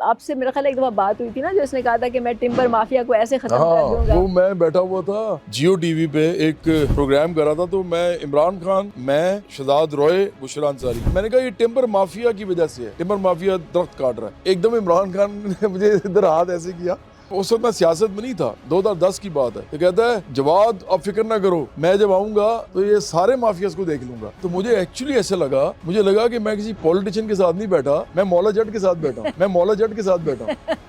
آپ سے میرا خیال ایک دفعہ بات ہوئی تھی نا، جو اس نے کہا تھا کہ میں ٹمبر مافیا کو ایسے ختم کر دوں گا. وہ میں بیٹھا ہوا تھا جیو ٹی وی پہ ایک پروگرام کر رہا تھا، تو میں عمران خان، میں شہزاد روئے، بشرا انصاری، میں نے کہا یہ ٹمبر مافیا کی وجہ سے ہے، ٹمبر مافیا درخت کاٹ رہا ہے. ایک دم عمران خان نے مجھے ادھر ہاتھ ایسے کیا. اس وقت میں سیاست میں نہیں تھا، 2010 کی بات ہے. تو کہتا ہے جواد اب فکر نہ کرو، میں جب آؤں گا تو یہ سارے مافیاز کو دیکھ لوں گا. تو مجھے ایکچولی ایسے لگا، مجھے لگا کہ میں کسی پولیٹیشین کے ساتھ نہیں بیٹھا، میں مولا جٹ کے ساتھ بیٹھا ہوں، میں مولا جٹ کے ساتھ بیٹھا ہوں.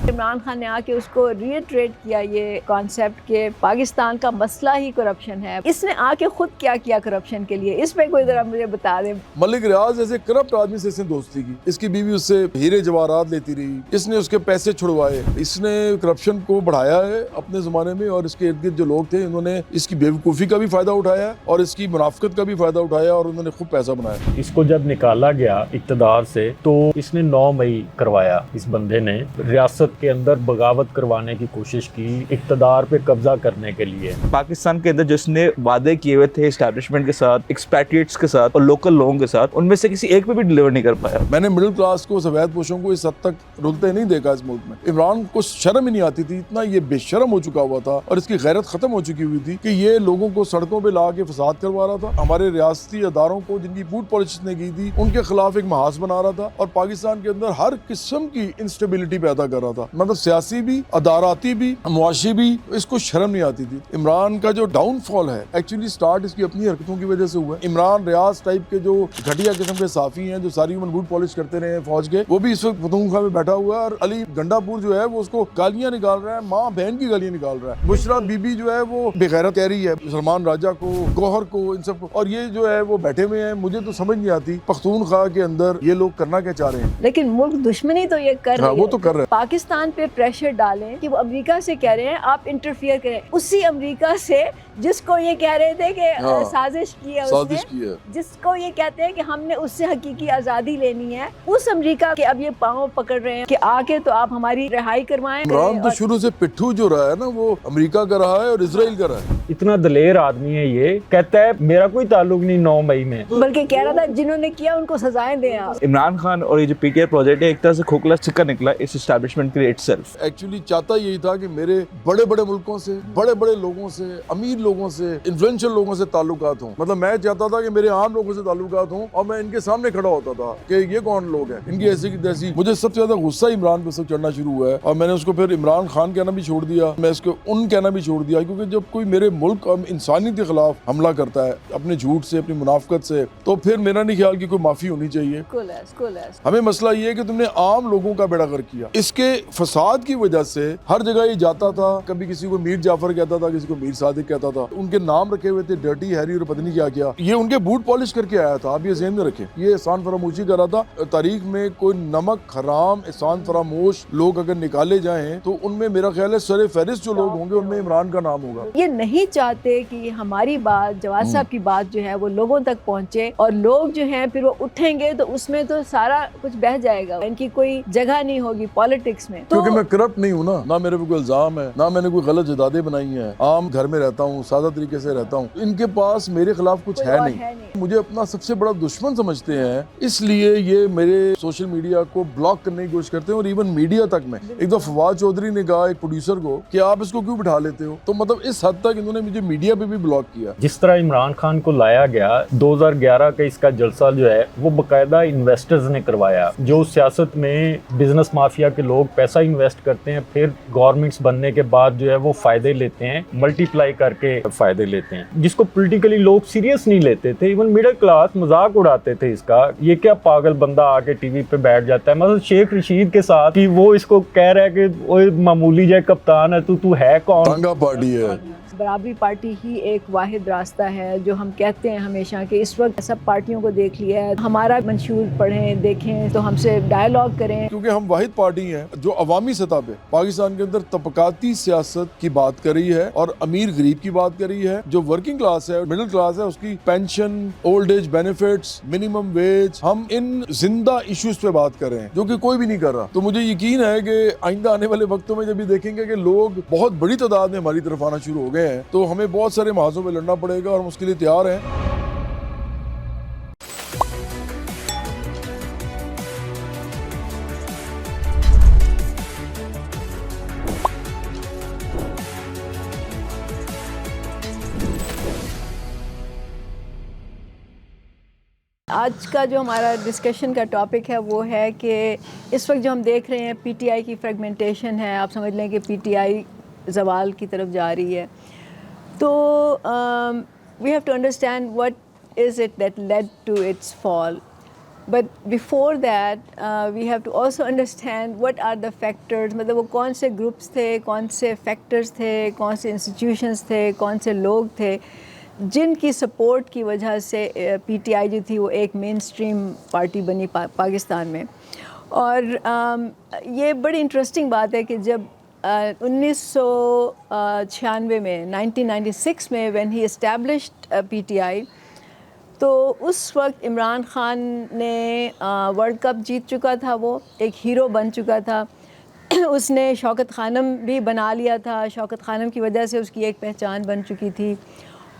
عمران خان نے آ کے اس کو ریٹریٹ کیا یہ کانسیپٹ کہ پاکستان کا مسئلہ ہی کرپشن ہے. اس نے آ کے خود کیا کیا کرپشن کے لیے، اس پہ کوئی ذرا مجھے بتا دیں. ملک ریاض ایسے کرپٹ آدمی سے اس نے دوستی کی، اس کی بیوی اس سے ہیرے جواہرات لیتی رہی، اس نے اس کے پیسے چھڑوائے، اس نے کرپشن کو بڑھایا ہے اپنے زمانے میں. اور اس کے ارد گرد جو لوگ تھے انہوں نے اس کی بیوقوفی کا بھی فائدہ اٹھایا اور اس کی منافقت کا بھی فائدہ اٹھایا اور انہوں نے خوب پیسہ بنایا. اس کو جب نکالا گیا اقتدار سے تو اس نے 9 مئی کروایا. اس بندے نے ریاست کے اندر بغاوت کروانے کی کوشش کی اقتدار پہ قبضہ کرنے کے لیے. پاکستان کے اندر جس نے وعدے کیے ہوئے تھے اسٹیبلشمنٹ کے ساتھ، ایکسپیٹریٹس کے ساتھ اور لوکل لوگوں کے ساتھ، ان میں سے کسی ایک پہ بھی ڈیلیور نہیں کر پایا. میں نے مڈل کلاس کو، سفید پوشوں کو اس حد تک رکتے نہیں دیکھا اس ملک میں. عمران کو شرم ہی نہیں آتی تھی، اتنا یہ بے شرم ہو چکا ہوا تھا اور اس کی غیرت ختم ہو چکی ہوئی تھی کہ یہ لوگوں کو سڑکوں پہ لا کے فساد کروا رہا تھا. ہمارے ریاستی اداروں کو جن کی بوٹ پالیش نے کی تھی ان کے خلاف ایک محاذ بنا رہا تھا اور پاکستان کے اندر ہر قسم کی انسٹیبلٹی پیدا کر رہا تھا. مطلب سیاسی بھی، اداراتی بھی، معاشی بھی. اس کو شرم نہیں آتی تھی. عمران کا جو ڈاؤن فال ہے ایکچولی سٹارٹ اس کی اپنی حرکتوں کی وجہ سے ہوا ہے. عمران ریاض ٹائپ کے جو گھٹیا قسم کے صحافی ہیں جو ساری عمر بوٹ پالش کرتے رہے ہیں فوج کے، وہ بھی اس وقت پختونخوا میں بیٹھا ہوا ہے اور علی گنڈا پور جو ہے وہ اس کو گالیاں نکال رہا ہے، ماں بہن کی گالیاں نکال رہا ہے. بشرا بی بی جو ہے وہ بے غیرت کہہ رہی ہے سلمان راجہ کو، گوہر کو، ان سب کو. اور یہ جو ہے وہ بیٹھے ہوئے ہیں. مجھے تو سمجھ نہیں آتی پختونخوا کے اندر یہ لوگ کرنا کیا چاہ رہے ہیں. لیکن ملک دشمنی تو یہ کر رہی ہے. وہ تو کر رہے ہیں. پاکستان پہ پریشر ڈالیں کہ وہ امریکہ سے کہہ رہے ہیں آپ انٹرفیئر کریں، اسی امریکہ سے جس کو یہ کہہ رہے تھے کہ سازش کی ہے اس نے، جس کو یہ کہتے ہیں کہ ہم نے اس سے حقیقی آزادی لینی ہے، اس امریکہ کے اب یہ پاؤں پکڑ رہے ہیں کہ آ کے تو آپ ہماری رہائی کروائیں. عمران تو شروع سے پٹھو جو رہا ہے نا وہ امریکہ کا رہا ہے اور اسرائیل کا رہا ہے. اتنا دلیر آدمی ہے، یہ کہتا ہے میرا کوئی تعلق نہیں 9 مئی میں، بلکہ کہہ رہا تھا جنہوں نے کیا ان کو سزائیں دیں آپ. عمران خان اور یہ جو پی ٹی آئی پروجیکٹ ہے ایک طرح سے کھوکھلا سکہ نکلا اس اسٹیبلشمنٹ کے لیے اٹ سیلف. ایکچولی چاہتا یہی تھا کہ میرے بڑے بڑے ملکوں سے، بڑے بڑے لوگوں سے، امیر لوگوں سے، انفلوئنشل لوگوں سے تعلقات ہوں. مطلب میں چاہتا تھا کہ میرے عام لوگوں سے تعلقات ہوں اور میں ان کے سامنے کھڑا ہوتا تھا کہ یہ کون لوگ ہیں، ان کی ایسی کی تیسی. مجھے سب سے زیادہ غصہ عمران پہ سب چڑھنا شروع ہوا ہے اور میں نے اس کو پھر عمران خان کہنا بھی چھوڑ دیا، میں اس کو ان کہنا بھی چھوڑ دیا. کیونکہ جب کوئی میرے ملک اور انسانیت کے خلاف حملہ کرتا ہے اپنے جھوٹ سے، اپنی منافقت سے، تو پھر میرا نہیں خیال کہ کوئی معافی ہونی چاہیے. ہمیں مسئلہ یہ ہے کہ تم نے عام لوگوں کا بیڑا غرق کیا. اس کے فساد کی وجہ سے ہر جگہ یہ جاتا تھا، کبھی کسی کو میر جعفر کہتا تھا، کسی کو میر صادق کہتا تھا. ان کے نام رکھے ہوئے تھے ڈرٹی ہیری اور پتہ نہیں کیا کیا. یہ ان کے بوٹ پالش کر کے آیا تھا. آپ یہ ذہن میں رکھیں، یہ احسان فراموشی کر رہا تھا. تاریخ میں کوئی نمک حرام احسان فراموش لوگ اگر نکالے جائیں تو ان میں میرا خیال ہے سر فہرست جو لوگ ہوں گے ان میں عمران کا نام ہوگا. یہ نہیں چاہتے کہ ہماری بات، جواد صاحب کی بات جو ہے وہ لوگوں تک پہنچے اور لوگ جو ہیں پھر وہ اٹھیں گے تو اس میں تو سارا کچھ بہہ جائے گا. ان کی کوئی جگہ نہیں ہوگی پالیٹکس میں. کیونکہ میں کرپٹ نہیں ہوں نا، نہ میرے پہ کوئی الزام ہے، نہ میں نے کوئی غلط جدادیں بنائی ہیں. عام گھر میں رہتا ہوں، سادہ طریقے سے رہتا ہوں. ان کے پاس میرے خلاف کچھ ہے نہیں. مجھے اپنا سب سے بڑا دشمن سمجھتے ہیں، اس لیے یہ میرے سوشل میڈیا کو بلاک کرنے کی کوشش کرتے ہیں. اور ایون میڈیا تک میں ایک دفعہ فواد چودھری نے کہا ایک پروڈیوسر کو کہ آپ اس کو کیوں بٹھا لیتے ہو. تو مطلب اس حد تک انہوں نے مجھے میڈیا پہ بھی بلاک کیا. جس طرح عمران خان کو لایا گیا 2011 کا اس کا جلسہ جو ہے وہ باقاعدہ انویسٹرز نے کروایا. جو سیاست میں بزنس مافیا کے لوگ پیسہ انویسٹ کرتے ہیں، پھر گورنمنٹس بننے کے بعد جو ہے وہ فائدے لیتے ہیں، ملٹی پلائی کر کے فائدے لیتے ہیں، جس کو پولیٹیکلی لوگ سیریس نہیں لیتے تھے. ایون مڈل کلاس مذاق اڑاتے تھے اس کا، یہ کیا پاگل بندہ آ کے ٹی وی پہ بیٹھ جاتا ہے. مثلا شیخ رشید کے ساتھ کہ وہ اس کو کہہ رہا ہے کہ وہ معمولی جائے کپتان ہے، تو ہے کون؟ تانگا پارٹی ہے. برابری پارٹی ہی ایک واحد راستہ ہے جو ہم کہتے ہیں ہمیشہ کہ اس وقت سب پارٹیوں کو دیکھ لیا ہے. ہمارا منشور پڑھیں، دیکھیں تو ہم سے ڈائیلاگ کریں. کیونکہ ہم واحد پارٹی ہیں جو عوامی سطح پہ پاکستان کے اندر طبقاتی سیاست کی بات کر رہی ہے اور امیر غریب کی بات کر رہی ہے. جو ورکنگ کلاس ہے، مڈل کلاس ہے، اس کی pension, old age benefits, minimum wage, ہم ان زندہ ایشوز پہ بات کر رہے ہیں جو کہ کوئی بھی نہیں کر رہا. تو مجھے یقین ہے کہ آئندہ آنے والے وقتوں میں جب یہ دیکھیں گے کہ لوگ بہت بڑی تعداد میں ہماری طرف آنا شروع ہو گئے ہیں تو ہمیں بہت سارے محاذوں پہ لڑنا پڑے گا اور ہم اس کے لیے تیار ہیں. آج کا جو ہمارا ڈسکشن کا ٹاپک ہے وہ ہے کہ اس وقت جو ہم دیکھ رہے ہیں پی ٹی آئی کی فریگمنٹیشن ہے. آپ سمجھ لیں کہ پی ٹی آئی زوال کی طرف جا رہی ہے. تو we have to understand what is it that lead to its fall. But before that we have to also understand what are the factors. مطلب وہ کون سے گروپس تھے, کون سے فیکٹرز تھے, کون سے انسٹیٹیوشنز تھے, کون سے لوگ تھے جن کی سپورٹ کی وجہ سے پی ٹی آئی جو تھی وہ ایک مین اسٹریم پارٹی بنی پاکستان میں. اور یہ بڑی انٹرسٹنگ بات ہے کہ جب 1996 میں 1996 میں when he established P T I, تو اس وقت عمران خان نے ورلڈ کپ جیت چکا تھا, وہ ایک ہیرو بن چکا تھا. اس نے شوکت خانم بھی بنا لیا تھا, شوکت خانم کی وجہ سے اس کی ایک پہچان بن چکی تھی.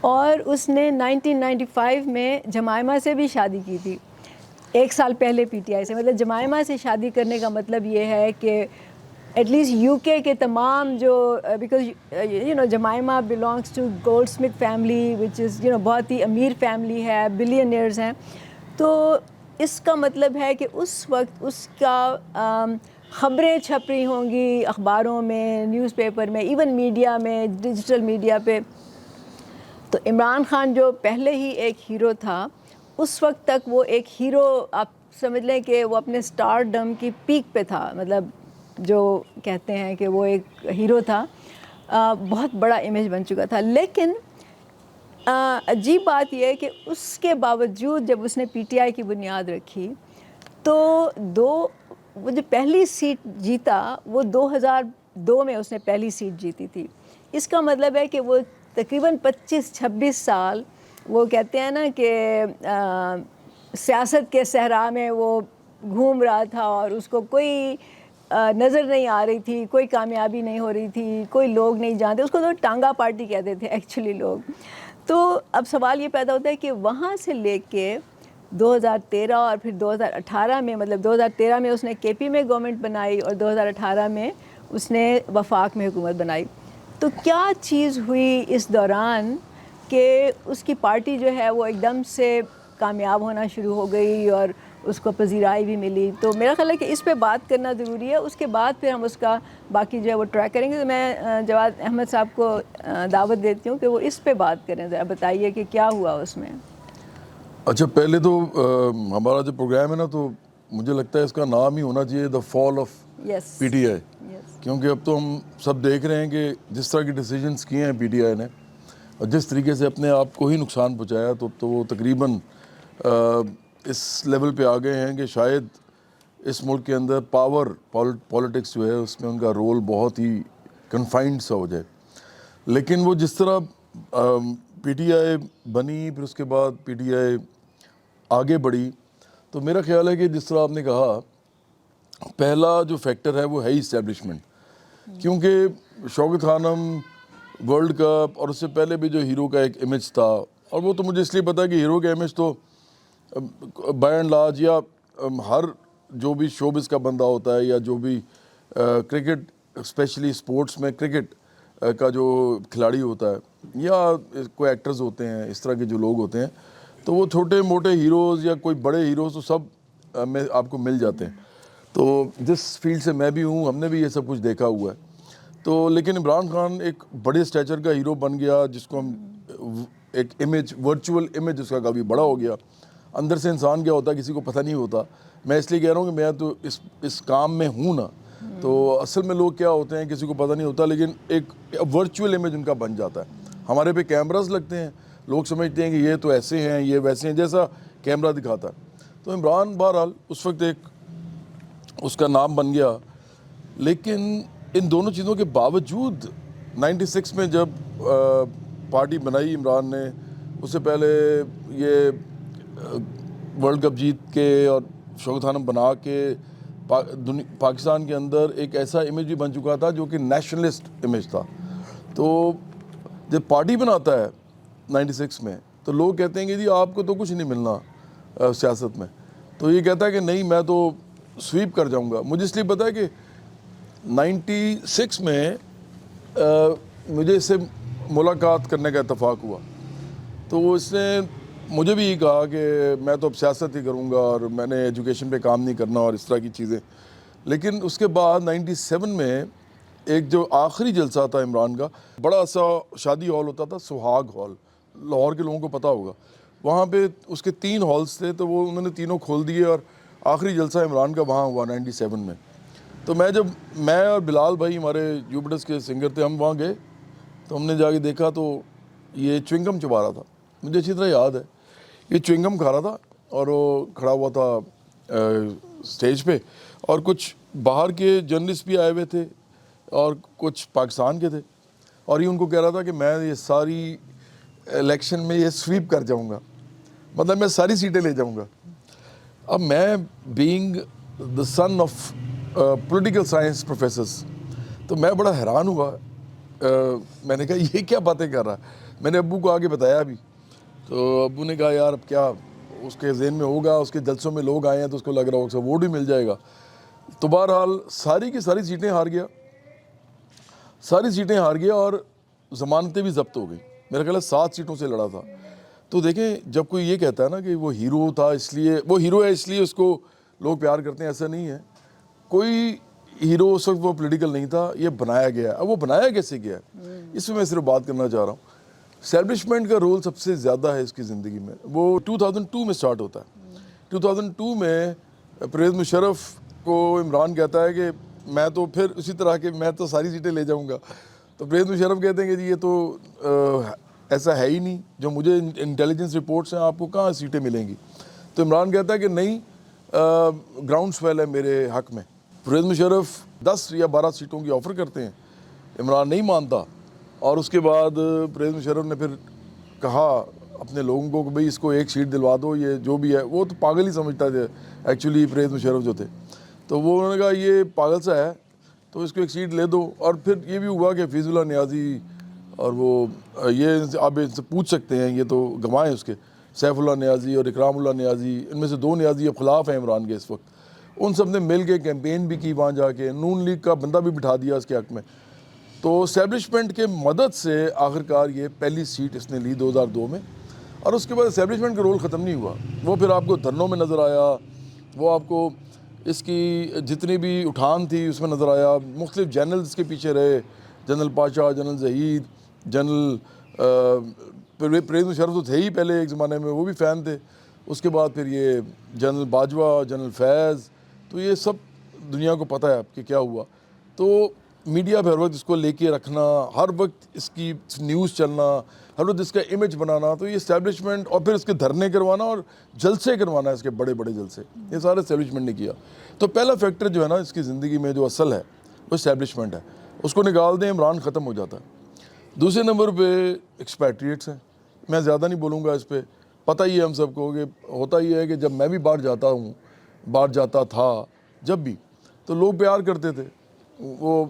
اور اس نے 1995 میں جمائمہ سے بھی شادی کی تھی, ایک سال پہلے پی ٹی آئی سے. مطلب جمائمہ سے شادی کرنے کا مطلب یہ ہے کہ ایٹ لیسٹ یو کے تمام جو because Jemima belongs to gold Smith family which از بہت ہی امیر فیملی ہے, بلینئرز ہیں. تو اس کا مطلب ہے کہ اس وقت اس کا خبریں چھپ رہی ہوں گی اخباروں میں, نیوز پیپر میں, ایون میڈیا میں, ڈیجیٹل میڈیا پہ. تو عمران خان جو پہلے ہی ایک ہیرو تھا, اس وقت تک وہ ایک ہیرو, آپ سمجھ لیں کہ وہ اپنے اسٹار ڈم کی پیک پہ تھا. مطلب جو کہتے ہیں کہ وہ ایک ہیرو تھا, بہت بڑا امیج بن چکا تھا. لیکن عجیب بات یہ ہے کہ اس کے باوجود جب اس نے پی ٹی آئی کی بنیاد رکھی تو وہ جو پہلی سیٹ جیتا وہ 2002 میں اس نے پہلی سیٹ جیتی تھی. اس کا مطلب ہے کہ وہ تقریباً 25-26 سال وہ کہتے ہیں نا کہ سیاست کے صحرا میں وہ گھوم رہا تھا اور اس کو کوئی نظر نہیں آ رہی تھی, کوئی کامیابی نہیں ہو رہی تھی, کوئی لوگ نہیں جانتے اس کو. تو ٹانگا پارٹی کہتے تھے ایکچولی لوگ. تو اب سوال یہ پیدا ہوتا ہے کہ وہاں سے لے کے 2013 اور پھر 2018 میں, مطلب 2013 میں اس نے کے پی میں گورنمنٹ بنائی اور 2018 میں اس نے وفاق میں حکومت بنائی. تو کیا چیز ہوئی اس دوران کہ اس کی پارٹی جو ہے وہ ایک دم سے کامیاب ہونا شروع ہو گئی اور اس کو پذیرائی بھی ملی. تو میرا خیال ہے کہ اس پہ بات کرنا ضروری ہے. اس کے بعد پھر ہم اس کا باقی جو ہے وہ ٹریک کریں گے. تو میں جواد احمد صاحب کو دعوت دیتی ہوں کہ وہ اس پہ بات کریں, ذرا بتائیے کہ کیا ہوا اس میں. اچھا, پہلے تو ہمارا جو پروگرام ہے نا, تو مجھے لگتا ہے اس کا نام ہی ہونا چاہیے دا فال آف پی ٹی آئی. کیونکہ اب تو ہم سب دیکھ رہے ہیں کہ جس طرح کی ڈیسیجنس کیے ہیں پی ٹی آئی نے اور جس طریقے سے اپنے آپ کو ہی نقصان پہنچایا, تو وہ تقریباً اس لیول پہ آ گئے ہیں کہ شاید اس ملک کے اندر پالیٹکس جو ہے اس میں ان کا رول بہت ہی کنفائنڈ سا ہو جائے. لیکن وہ جس طرح پی ٹی آئی بنی, پھر اس کے بعد پی ٹی آئی آگے بڑھی, تو میرا خیال ہے کہ جس طرح آپ نے کہا, پہلا جو فیکٹر ہے وہ ہے اسٹیبلشمنٹ. کیونکہ شوکت خانم, ورلڈ کپ, اور اس سے پہلے بھی جو ہیرو کا ایک امیج تھا, اور وہ تو مجھے اس لیے پتا ہے کہ ہیرو کا امیج تو بائی اینڈ لارج یا ہر جو بھی شوبز کا بندہ ہوتا ہے یا جو بھی کرکٹ, اسپیشلی اسپورٹس میں کرکٹ کا جو کھلاڑی ہوتا ہے یا کوئی ایکٹرز ہوتے ہیں, اس طرح کے جو لوگ ہوتے ہیں, تو وہ چھوٹے موٹے ہیروز یا کوئی بڑے ہیروز تو سب میں آپ کو مل جاتے ہیں. تو جس فیلڈ سے میں بھی ہوں, ہم نے بھی یہ سب کچھ دیکھا ہوا ہے. تو لیکن عمران خان ایک بڑے اسٹیچر کا ہیرو بن گیا, جس کو ہم ایک امیج, ورچوئل امیج اس کا کافی بڑا ہو گیا. اندر سے انسان کیا ہوتا ہے کسی کو پتہ نہیں ہوتا. میں اس لیے کہہ رہا ہوں کہ میں تو اس کام میں ہوں نا, تو اصل میں لوگ کیا ہوتے ہیں کسی کو پتہ نہیں ہوتا, لیکن ایک ورچوئل امیج ان کا بن جاتا ہے. ہمارے پہ کیمراز لگتے ہیں, لوگ سمجھتے ہیں کہ یہ تو ایسے ہیں, یہ ویسے ہیں, جیسا کیمرہ دکھاتا ہے. تو عمران بہرحال اس وقت ایک اس کا نام بن گیا. لیکن ان دونوں چیزوں کے باوجود 96 میں جب پارٹی بنائی عمران نے, اس سے پہلے یہ ورلڈ کپ جیت کے اور شوکت خانم بنا کے پاکستان کے اندر ایک ایسا امیج بھی بن چکا تھا جو کہ نیشنلسٹ امیج تھا. تو جب پارٹی بناتا ہے 96 میں, تو لوگ کہتے ہیں کہ جی آپ کو تو کچھ نہیں ملنا سیاست میں. تو یہ کہتا ہے کہ نہیں, میں تو سویپ کر جاؤں گا. مجھے اس لیے پتا ہے کہ 96 میں مجھے اس سے ملاقات کرنے کا اتفاق ہوا. تو وہ اس نے مجھے بھی یہ کہا کہ میں تو اب سیاست ہی کروں گا اور میں نے ایجوکیشن پہ کام نہیں کرنا اور اس طرح کی چیزیں. لیکن اس کے بعد 97 میں ایک جو آخری جلسہ تھا عمران کا, بڑا سا شادی ہال ہوتا تھا سہاگ ہال, لاہور کے لوگوں کو پتہ ہوگا, وہاں پہ اس کے 3 ہالس تھے, تو وہ انہوں نے تینوں کھول دیے اور آخری جلسہ عمران کا وہاں ہوا 97 میں. تو میں اور بلال بھائی ہمارے یوبیٹس کے سنگر تھے, ہم وہاں گئے تو ہم نے جا کے دیکھا تو یہ چوئنگم چبا رہا تھا. مجھے اچھی طرح یاد ہے, یہ چوئنگم کھا رہا تھا اور وہ کھڑا ہوا تھا اسٹیج پہ, اور کچھ باہر کے جرنلسٹ بھی آئے ہوئے تھے اور کچھ پاکستان کے تھے, اور یہ ان کو کہہ رہا تھا کہ میں یہ ساری الیکشن میں یہ سویپ کر جاؤں گا, مطلب میں ساری سیٹیں لے جاؤں گا. اب میں being the son of political science professors, تو میں بڑا حیران ہوا. میں نے کہا یہ کیا باتیں کر رہا ہے. میں نے ابو کو آگے بتایا بھی, تو ابو نے کہا یار اب کیا اس کے ذہن میں ہوگا, اس کے جلسوں میں لوگ آئے ہیں تو اس کو لگ رہا ہوگا ووٹ بھی مل جائے گا. تو بہرحال ساری کی ساری سیٹیں ہار گیا اور ضمانتیں بھی ضبط ہو گئی. میرا خیال ہے 7 سیٹوں سے لڑا تھا. تو دیکھیں جب کوئی یہ کہتا ہے نا کہ وہ ہیرو تھا اس لیے وہ ہیرو ہے اس لیے اس کو لوگ پیار کرتے ہیں, ایسا نہیں ہے. کوئی ہیرو اس وقت وہ پولیٹیکل نہیں تھا, یہ بنایا گیا ہے. اب وہ بنایا کیسے گیا ہے اس میں صرف بات کرنا چاہ رہا ہوں. اسٹیبلشمنٹ کا رول سب سے زیادہ ہے اس کی زندگی میں. وہ 2002 میں سٹارٹ ہوتا ہے. 2002 میں پرویز مشرف کو عمران کہتا ہے کہ میں تو پھر اسی طرح کہ میں تو ساری سیٹیں لے جاؤں گا. تو پرویز مشرف کہتے ہیں کہ جی یہ تو ایسا ہے ہی نہیں, جو مجھے انٹیلیجنس رپورٹس ہیں آپ کو کہاں سیٹیں ملیں گی. تو عمران کہتا ہے کہ نہیں, گراؤنڈ سویل ہے میرے حق میں. پرویز مشرف 10 یا 12 سیٹوں کی آفر کرتے ہیں, عمران نہیں مانتا, اور اس کے بعد پرویز مشرف نے پھر کہا اپنے لوگوں کو کہ بھئی اس کو 1 سیٹ دلوا دو, یہ جو بھی ہے. وہ تو پاگل ہی سمجھتا تھے ایکچولی پرویز مشرف جو تھے, تو وہ انہوں نے کہا یہ پاگل سا ہے تو اس کو 1 سیٹ لے دو. اور پھر یہ بھی ہوا کہ فیض اللہ نیازی اور وہ یہ آپ ان سے پوچھ سکتے ہیں, یہ تو گوائیں اس کے, سیف اللہ نیازی اور اکرام اللہ نیازی, ان میں سے 2 نیازی اب خلاف ہیں عمران کے اس وقت. ان سب نے مل کے کیمپین بھی کی وہاں جا کے, نون لیگ کا بندہ بھی بٹھا دیا اس کے حق میں. تو اسٹیبلشمنٹ کے مدد سے آخرکار یہ پہلی سیٹ اس نے لی 2002 میں. اور اس کے بعد اسٹیبلشمنٹ کا رول ختم نہیں ہوا. وہ پھر آپ کو دھرنوں میں نظر آیا, وہ آپ کو اس کی جتنی بھی اٹھان تھی اس میں نظر آیا. مختلف جنرلز کے پیچھے رہے, general Pasha, general Zahid, general Pervez Musharraf تو تھے ہی پہلے ایک زمانے میں, وہ بھی فین تھے. اس کے بعد پھر یہ جنرل باجوہ, جنرل فیض, تو یہ سب دنیا کو پتہ ہے کہ کیا ہوا. تو میڈیا پہ ہر وقت اس کو لے کے رکھنا, ہر وقت اس کی نیوز چلنا, ہر وقت اس کا امیج بنانا, تو یہ اسٹیبلشمنٹ, اور پھر اس کے دھرنے کروانا اور جلسے کروانا, اس کے بڑے بڑے جلسے, یہ سارے اسٹیبلشمنٹ نے کیا. تو پہلا فیکٹر جو ہے نا اس کی زندگی میں جو اصل ہے وہ اسٹیبلشمنٹ ہے. اس کو نکال دیں عمران ختم ہو جاتا ہے. دوسرے نمبر پہ ایکسپیٹریٹس ہیں. میں زیادہ نہیں بولوں گا اس پہ, پتہ ہی ہے ہم سب کو کہ ہوتا ہی ہے کہ جب میں بھی باہر جاتا تھا جب بھی, تو لوگ پیار کرتے تھے. وہ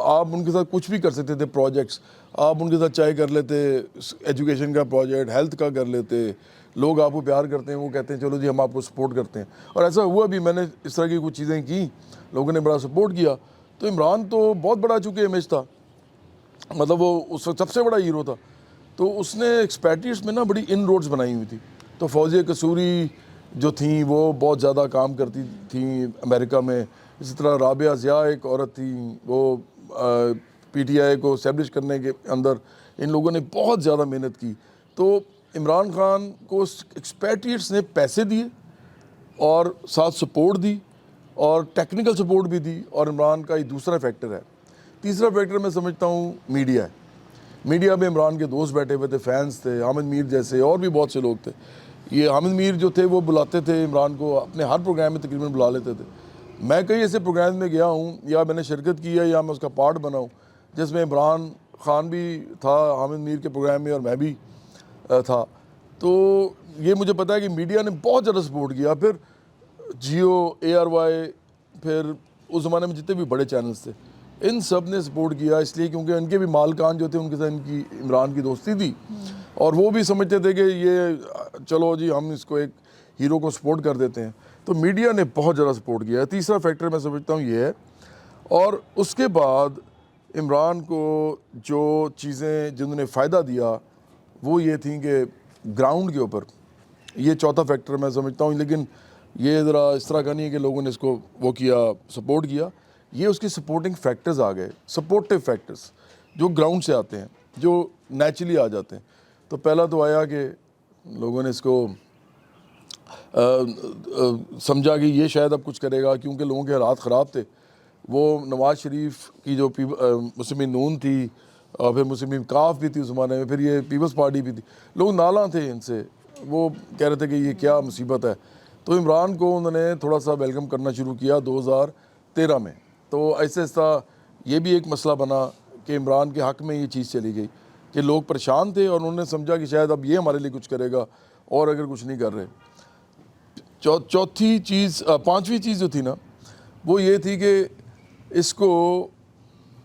آپ ان کے ساتھ کچھ بھی کر سکتے تھے, پروجیکٹس آپ ان کے ساتھ چاہے کر لیتے, ایجوکیشن کا پروجیکٹ, ہیلتھ کا کر لیتے, لوگ آپ کو پیار کرتے ہیں, وہ کہتے ہیں چلو جی ہم آپ کو سپورٹ کرتے ہیں. اور ایسا ہوا بھی, میں نے اس طرح کی کچھ چیزیں کی, لوگوں نے بڑا سپورٹ کیا. تو عمران تو بہت بڑا چونکہ امیج تھا, مطلب وہ اس وقت سب سے بڑا ہیرو تھا. تو اس نے ایکسپیٹریٹس میں نا بڑی ان روڈز بنائی ہوئی تھی. تو فوزیہ قصوری جو تھیں وہ بہت زیادہ کام کرتی تھیں امریکہ میں. اسی طرح رابعہ ضیاء ایک عورت تھیں, وہ پی ٹی آئی کو اسٹیبلش کرنے کے اندر ان لوگوں نے بہت زیادہ محنت کی. تو عمران خان کو ایکسپیٹریٹس نے پیسے دیے اور ساتھ سپورٹ دی اور ٹیکنیکل سپورٹ بھی دی. اور عمران کا یہ دوسرا فیکٹر ہے. تیسرا فیکٹر میں سمجھتا ہوں میڈیا ہے. میڈیا میں عمران کے دوست بیٹھے ہوئے تھے, فینس تھے, حامد میر جیسے اور بھی بہت سے لوگ تھے. یہ حامد میر جو تھے وہ بلاتے تھے عمران کو, اپنے ہر پروگرام میں تقریباً بلا لیتے تھے. میں کئی ایسے پروگرام میں گیا ہوں, یا میں نے شرکت کی ہے یا میں اس کا پارٹ بنا ہوں, جس میں عمران خان بھی تھا حامد میر کے پروگرام میں اور میں بھی تھا. تو یہ مجھے پتہ ہے کہ میڈیا نے بہت زیادہ سپورٹ کیا. پھر جیو, ARY, پھر اس زمانے میں جتنے بھی بڑے چینلز تھے ان سب نے سپورٹ کیا, اس لیے کیونکہ ان کے بھی مالکان جو تھے ان کے ساتھ ان کی عمران کی دوستی تھی, اور وہ بھی سمجھتے تھے کہ یہ چلو جی ہم اس کو ایک ہیرو کو سپورٹ کر دیتے ہیں. تو میڈیا نے بہت زیادہ سپورٹ کیا ہے. تیسرا فیکٹر میں سمجھتا ہوں یہ ہے. اور اس کے بعد عمران کو جو چیزیں جنہوں نے فائدہ دیا وہ یہ تھیں کہ گراؤنڈ کے اوپر یہ چوتھا فیکٹر میں سمجھتا ہوں. لیکن یہ ذرا اس طرح کا نہیں ہے کہ لوگوں نے اس کو وہ کیا, سپورٹ کیا. یہ اس کی سپورٹنگ فیکٹرز آ گئے, سپورٹیو فیکٹرز جو گراؤنڈ سے آتے ہیں, جو نیچرلی آ جاتے ہیں. تو پہلا تو آیا کہ لوگوں نے اس کو سمجھا کہ یہ شاید اب کچھ کرے گا, کیونکہ لوگوں کے حالات خراب تھے. وہ نواز شریف کی جو مسلم نون تھی اور پھر مسلم کاف بھی تھی اس زمانے میں, پھر یہ پیپلز پارٹی بھی تھی, لوگ نالاں تھے ان سے, وہ کہہ رہے تھے کہ یہ کیا مصیبت ہے. تو عمران کو انہوں نے تھوڑا سا ویلکم کرنا شروع کیا 2013 میں. تو ایسے ایسا یہ بھی ایک مسئلہ بنا کہ عمران کے حق میں یہ چیز چلی گئی کہ لوگ پریشان تھے اور انہوں نے سمجھا کہ شاید اب یہ ہمارے لیے کچھ کرے گا, اور اگر کچھ نہیں کر رہے. چوتھی چیز, پانچویں چیز جو تھی نا, وہ یہ تھی کہ اس کو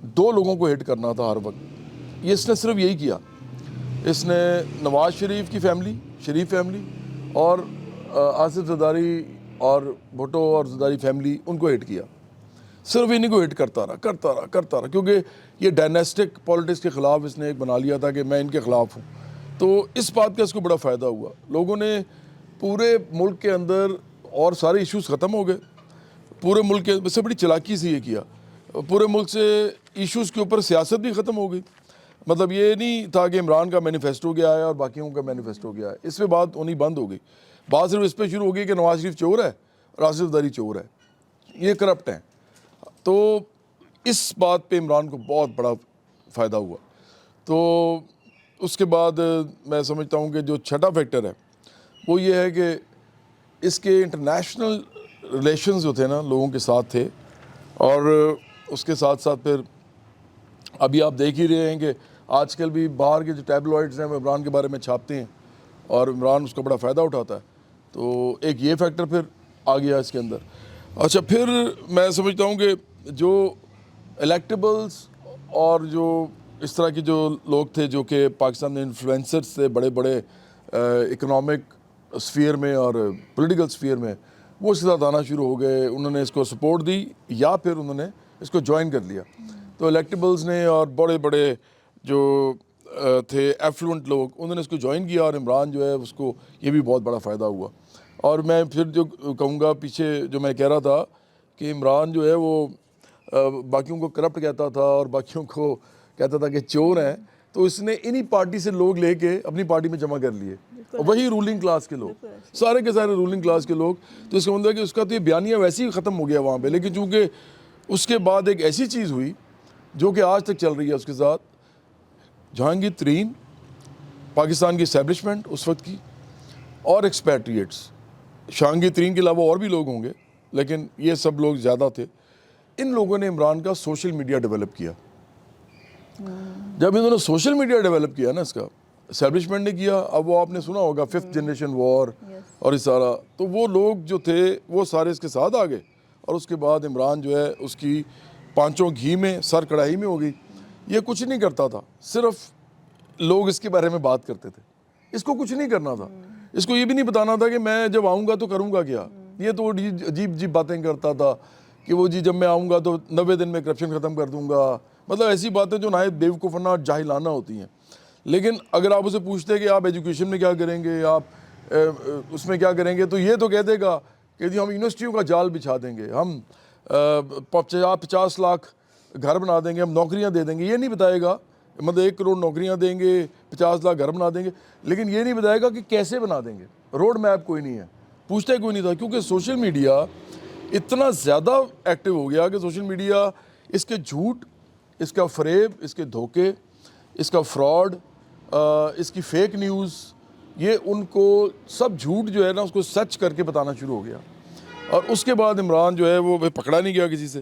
دو لوگوں کو ہٹ کرنا تھا ہر وقت. یہ اس نے صرف یہی کیا, اس نے نواز شریف کی فیملی, شریف فیملی, اور آصف زرداری اور بھٹو اور زرداری فیملی, ان کو ہٹ کیا. صرف انہیں کو ہٹ کرتا رہا, کیونکہ یہ ڈائنیسٹک پالیٹکس کے خلاف اس نے ایک بنا لیا تھا کہ میں ان کے خلاف ہوں. تو اس بات کا اس کو بڑا فائدہ ہوا. لوگوں نے پورے ملک کے اندر اور سارے ایشوز ختم ہو گئے, پورے ملک کے سے بڑی چلاکی سے یہ کیا, پورے ملک سے ایشوز کے اوپر سیاست بھی ختم ہو گئی. مطلب یہ نہیں تھا کہ عمران کا مینیفیسٹو گیا ہے اور باقیوں کا مینیفیسٹو گیا ہے, اس پہ بات ہونی بند ہو گئی. بات صرف اس پہ شروع ہو گئی کہ نواز شریف چور ہے اور آصف زرداری چور ہے, یہ کرپٹ ہیں. تو اس بات پہ عمران کو بہت بڑا فائدہ ہوا. تو اس کے بعد میں سمجھتا ہوں کہ جو چھٹا فیکٹر ہے وہ یہ ہے کہ اس کے انٹرنیشنل ریلیشنز جو تھے نا لوگوں کے ساتھ تھے, اور اس کے ساتھ ساتھ پھر ابھی آپ دیکھ ہی رہے ہیں کہ آج کل بھی باہر کے جو ٹیبلوائڈز ہیں وہ عمران کے بارے میں چھاپتے ہیں اور عمران اس کا بڑا فائدہ اٹھاتا ہے. تو ایک یہ فیکٹر پھر آ گیا اس کے اندر. اچھا, پھر میں سمجھتا ہوں کہ جو الیکٹیبلز اور جو اس طرح کے جو لوگ تھے جو کہ پاکستان میں انفلوئنسرز تھے بڑے بڑے اکنامک سفیر میں اور پولیٹیکل سفیر میں, وہ اس کے ساتھ آنا شروع ہو گئے. انہوں نے اس کو سپورٹ دی یا پھر انہوں نے اس کو جوائن کر لیا. تو الیکٹیبلز نے اور بڑے بڑے جو تھے ایفلوئنٹ لوگ, انہوں نے اس کو جوائن کیا, اور عمران جو ہے اس کو یہ بھی بہت بڑا فائدہ ہوا. اور میں پھر جو کہوں گا پیچھے جو میں کہہ رہا تھا کہ عمران جو ہے وہ باقیوں کو کرپٹ کہتا تھا اور باقیوں کو کہتا تھا کہ چور ہیں, تو اس نے انہی پارٹی سے لوگ لے کے اپنی پارٹی میں جمع کر لیے, وہی رولنگ کلاس کے لوگ, سارے کے سارے رولنگ کلاس کے لوگ. تو اس کا مطلب ہے کہ اس کا تو یہ بیانیہ ویسے ہی ختم ہو گیا وہاں پہ. لیکن چونکہ اس کے بعد ایک ایسی چیز ہوئی جو کہ آج تک چل رہی ہے اس کے ساتھ, جہانگیر ترین, پاکستان کی اسٹیبلشمنٹ اس وقت کی, اور ایکسپیٹریٹس. جہانگیر ترین کے علاوہ اور بھی لوگ ہوں گے لیکن یہ سب لوگ زیادہ تھے. ان لوگوں نے عمران کا سوشل میڈیا ڈیولپ کیا. جب انہوں نے سوشل میڈیا ڈیولپ کیا نا, اس کا اسٹیبلشمنٹ نے کیا, اب وہ آپ نے سنا ہوگا 5th جنریشن وار اور اس سارا, تو وہ لوگ جو تھے وہ سارے اس کے ساتھ آ گئے. اور اس کے بعد عمران جو ہے اس کی پانچوں گھی میں سر کڑاہی میں ہو گئی. یہ کچھ نہیں کرتا تھا, صرف لوگ اس کے بارے میں بات کرتے تھے, اس کو کچھ نہیں کرنا تھا. اس کو یہ بھی نہیں بتانا تھا کہ میں جب آؤں گا تو کروں گا کیا. یہ تو عجیب عجیب باتیں کرتا تھا کہ وہ جب میں آؤں گا تو 90 دن میں کرپشن ختم کر دوں گا. مطلب ایسی باتیں جو نہایت بیوقوفانہ اور جاہلانہ ہوتی ہیں. لیکن اگر آپ اسے پوچھتے کہ آپ ایجوکیشن میں کیا کریں گے, آپ اس میں کیا کریں گے, تو یہ تو کہہ دے گا کہ جی ہم یونیورسٹیوں کا جال بچھا دیں گے, ہم 50 لاکھ گھر بنا دیں گے, ہم نوکریاں دے دیں گے. یہ نہیں بتائے گا, مطلب 1 کروڑ نوکریاں دیں گے, 50 لاکھ گھر بنا دیں گے, لیکن یہ نہیں بتائے گا کہ کیسے بنا دیں گے. روڈ میپ کوئی نہیں ہے, پوچھتا کوئی نہیں تھا. کیونکہ سوشل میڈیا اتنا زیادہ ایکٹیو ہو گیا کہ سوشل میڈیا, اس کے جھوٹ, اس کا فریب, اس کے دھوکے, اس کا فراڈ, اس کی فیک نیوز, یہ ان کو سب جھوٹ جو ہے نا اس کو سچ کر کے بتانا شروع ہو گیا. اور اس کے بعد عمران جو ہے وہ پکڑا نہیں گیا کسی سے.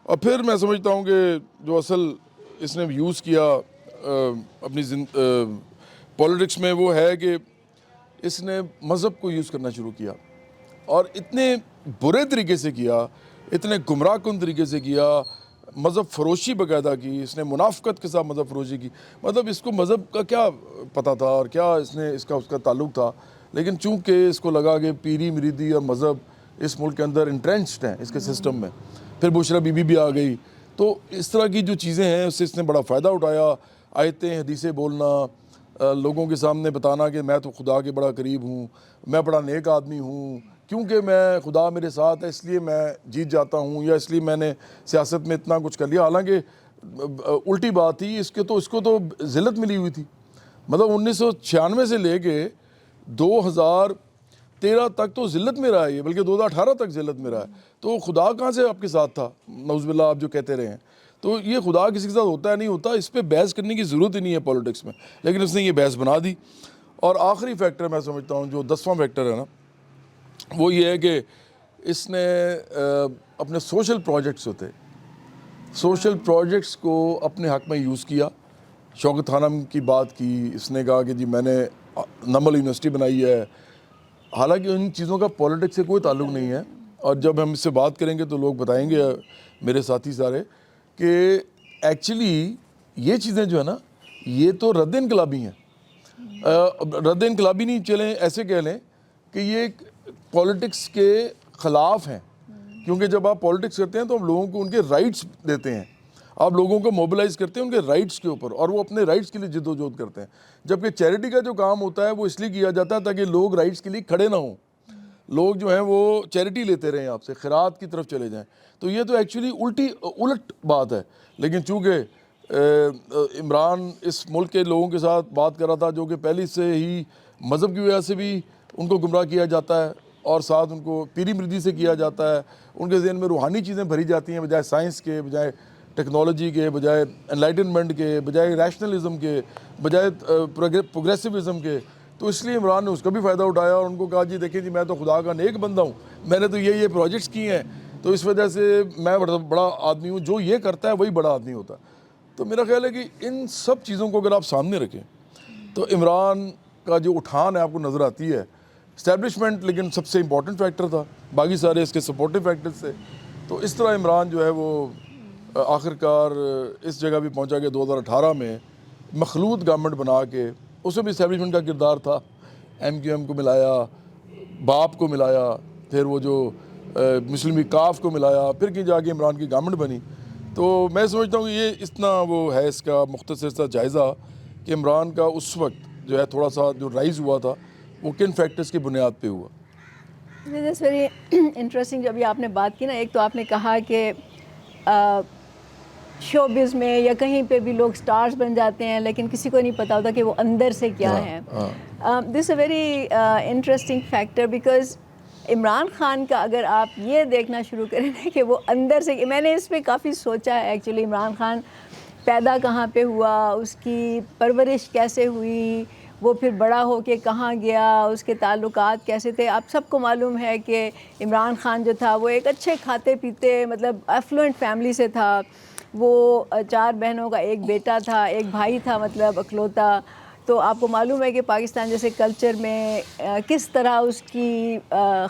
اور پھر میں سمجھتا ہوں کہ جو اصل اس نے یوز کیا اپنی پولیٹکس میں وہ ہے کہ اس نے مذہب کو یوز کرنا شروع کیا, اور اتنے برے طریقے سے کیا, اتنے گمراہ کن طریقے سے کیا, مذہب فروشی باقاعدہ کی. اس نے منافقت کے ساتھ مذہب فروشی کی. مطلب اس کو مذہب کا کیا پتہ تھا اور کیا اس کا تعلق تھا. لیکن چونکہ اس کو لگا کہ پیری مریدی اور مذہب اس ملک کے اندر انٹرینچڈ ہیں اس کے سسٹم میں, پھر بشرا بی بی بھی آ گئی, تو اس طرح کی جو چیزیں ہیں اس سے اس نے بڑا فائدہ اٹھایا. آیتیں حدیثیں بولنا, لوگوں کے سامنے بتانا کہ میں تو خدا کے بڑا قریب ہوں, میں بڑا نیک آدمی ہوں, کیونکہ میں خدا میرے ساتھ ہے اس لیے میں جیت جاتا ہوں, یا اس لیے میں نے سیاست میں اتنا کچھ کر لیا. حالانکہ الٹی بات تھی, اس کو تو ذلت ملی ہوئی تھی. مطلب 1996 سے لے کے 2013 تک تو ذلت میں رہا ہے, بلکہ 2018 تک ذلت میں رہا ہے. تو خدا کہاں سے آپ کے ساتھ تھا؟ نعوذ باللہ آپ جو کہتے رہے ہیں. تو یہ خدا کسی کے ساتھ ہوتا ہے نہیں ہوتا, اس پہ بحث کرنے کی ضرورت ہی نہیں ہے پولیٹکس میں, لیکن اس نے یہ بحث بنا دی. اور آخری فیکٹر میں سمجھتا ہوں جو 10واں فیکٹر ہے نا, وہ یہ ہے کہ اس نے اپنے سوشل پروجیکٹس کو اپنے حق میں یوز کیا. شوکت خانم کی بات کی, اس نے کہا کہ جی میں نے نمل یونیورسٹی بنائی ہے. حالانکہ ان چیزوں کا پولیٹکس سے کوئی تعلق نہیں ہے, اور جب ہم اس سے بات کریں گے تو لوگ بتائیں گے میرے ساتھی سارے کہ ایکچولی یہ چیزیں جو ہے نا یہ تو رد انقلابی ہیں. رد انقلابی نہیں, چلیں ایسے کہہ لیں کہ یہ پولیٹکس کے خلاف ہیں, کیونکہ جب آپ پولیٹکس کرتے ہیں تو ہم لوگوں کو ان کے رائٹس دیتے ہیں, آپ لوگوں کو موبلائز کرتے ہیں ان کے رائٹس کے اوپر, اور وہ اپنے رائٹس کے لیے جد و جہد کرتے ہیں. جبکہ چیریٹی کا جو کام ہوتا ہے وہ اس لیے کیا جاتا ہے تاکہ لوگ رائٹس کے لیے کھڑے نہ ہوں, لوگ جو ہیں وہ چیریٹی لیتے رہیں, آپ سے خیرات کی طرف چلے جائیں. تو یہ تو ایکچولی الٹ بات ہے. لیکن چونکہ عمران اس ملک کے لوگوں کے ساتھ بات کر رہا تھا جو کہ پہلے سے ہی مذہب کی وجہ سے بھی ان کو گمراہ کیا جاتا ہے, اور ساتھ ان کو پیری مریدی سے کیا جاتا ہے, ان کے ذہن میں روحانی چیزیں بھری جاتی ہیں بجائے سائنس کے, بجائے ٹیکنالوجی کے, بجائے انلائٹنمنٹ کے, بجائے ریشنلزم کے, بجائے پروگریسوزم کے. تو اس لیے عمران نے اس کا بھی فائدہ اٹھایا اور ان کو کہا جی دیکھیں جی میں تو خدا کا نیک بندہ ہوں, میں نے تو یہ پروجیکٹس کیے ہیں, تو اس وجہ سے میں بڑا آدمی ہوں, جو یہ کرتا ہے وہی بڑا آدمی ہوتا ہے. تو میرا خیال ہے کہ ان سب چیزوں کو اگر آپ سامنے رکھیں تو عمران کا جو اٹھان ہے آپ کو نظر آتی ہے. اسٹیبلشمنٹ لیکن سب سے امپورٹنٹ فیکٹر تھا, باقی سارے اس کے سپورٹیو فیکٹرز تھے. تو اس طرح عمران جو ہے وہ آخر کار اس جگہ بھی پہنچا کہ 2018 میں مخلوط گورنمنٹ بنا کے, اس میں بھی اسٹیبلشمنٹ کا کردار تھا, MQM کو ملایا, باپ کو ملایا, پھر وہ جو مسلم لیگ کاف کو ملایا, پھر کہیں جا کے عمران کی گورنمنٹ بنی. تو میں سمجھتا ہوں کہ یہ اتنا وہ ہے اس کا مختصر سا جائزہ کہ عمران کا اس وقت جو ہے تھوڑا سا جو رائز ہوا تھا وہ کن فیکٹرز کی بنیاد پہ ہوا. That's very interesting. جو ابھی آپ نے بات کی نا, ایک تو آپ نے کہا کہ شو بز میں یا کہیں پہ بھی لوگ سٹارز بن جاتے ہیں لیکن کسی کو نہیں پتا ہوتا کہ وہ اندر سے کیا ہیں. This a very interesting factor, because Imran Khan کا اگر آپ یہ دیکھنا شروع کریں کہ وہ اندر سے, میں نے اس پہ کافی سوچا ہے ایکچولی. عمران خان پیدا کہاں پہ ہوا, اس کی پرورش کیسے ہوئی, وہ پھر بڑا ہو کے کہاں گیا, اس کے تعلقات کیسے تھے. آپ سب کو معلوم ہے کہ عمران خان جو تھا وہ ایک اچھے کھاتے پیتے مطلب ایفلوئنٹ فیملی سے تھا. وہ 4 بہنوں کا ایک بیٹا تھا, ایک بھائی تھا مطلب اکلوتا. تو آپ کو معلوم ہے کہ پاکستان جیسے کلچر میں کس طرح اس کی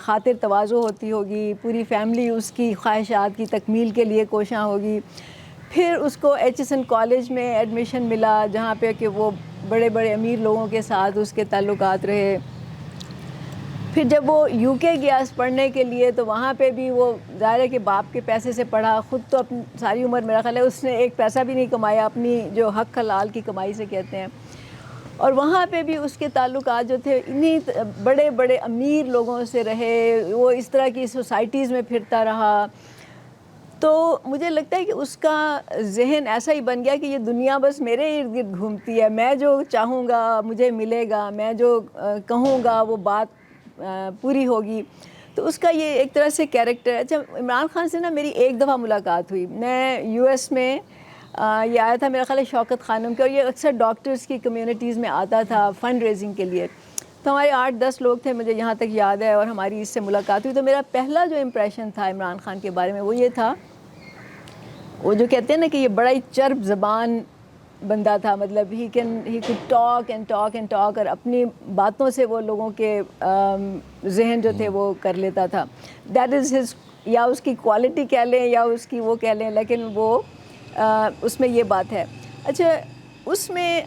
خاطر تواضع ہوتی ہوگی, پوری فیملی اس کی خواہشات کی تکمیل کے لیے کوشاں ہوگی. پھر اس کو HSN کالج میں ایڈمیشن ملا جہاں پہ کہ وہ بڑے بڑے امیر لوگوں کے ساتھ اس کے تعلقات رہے. پھر جب وہ UK گیا پڑھنے کے لیے تو وہاں پہ بھی وہ ظاہر ہے کہ باپ کے پیسے سے پڑھا, خود تو اپنی ساری عمر میرا خیال ہے اس نے ایک پیسہ بھی نہیں کمایا, اپنی جو حق حلال کی کمائی سے کہتے ہیں. اور وہاں پہ بھی اس کے تعلقات جو تھے انہی بڑے بڑے امیر لوگوں سے رہے, وہ اس طرح کی سوسائٹیز میں پھرتا رہا. تو مجھے لگتا ہے کہ اس کا ذہن ایسا ہی بن گیا کہ یہ دنیا بس میرے ارد گرد گھومتی ہے, میں جو چاہوں گا مجھے ملے گا, میں جو کہوں گا وہ بات پوری ہوگی. تو اس کا یہ ایک طرح سے کیریکٹر ہے. اچھا, عمران خان سے نا میری ایک دفعہ ملاقات ہوئی, میں US میں یہ آیا تھا میرا خیال ہے شوکت خانم کے, اور یہ اکثر ڈاکٹرز کی کمیونٹیز میں آتا تھا فنڈ ریزنگ کے لیے. تو ہمارے 8-10 لوگ تھے, مجھے یہاں تک یاد ہے, اور ہماری اس سے ملاقات ہوئی. تو میرا پہلا جو امپریشن تھا عمران خان کے بارے میں وہ یہ تھا, وہ جو کہتے ہیں نا کہ یہ بڑا ہی چرب زبان بندہ تھا, مطلب ہی could talk and talk and talk, اور اپنی باتوں سے وہ لوگوں کے ذہن جو تھے وہ کر لیتا تھا. دیٹ از ہز, یا اس کی کوالٹی کہہ لیں یا اس کی وہ کہہ لیں, لیکن وہ اس میں یہ بات ہے. اچھا, اس میں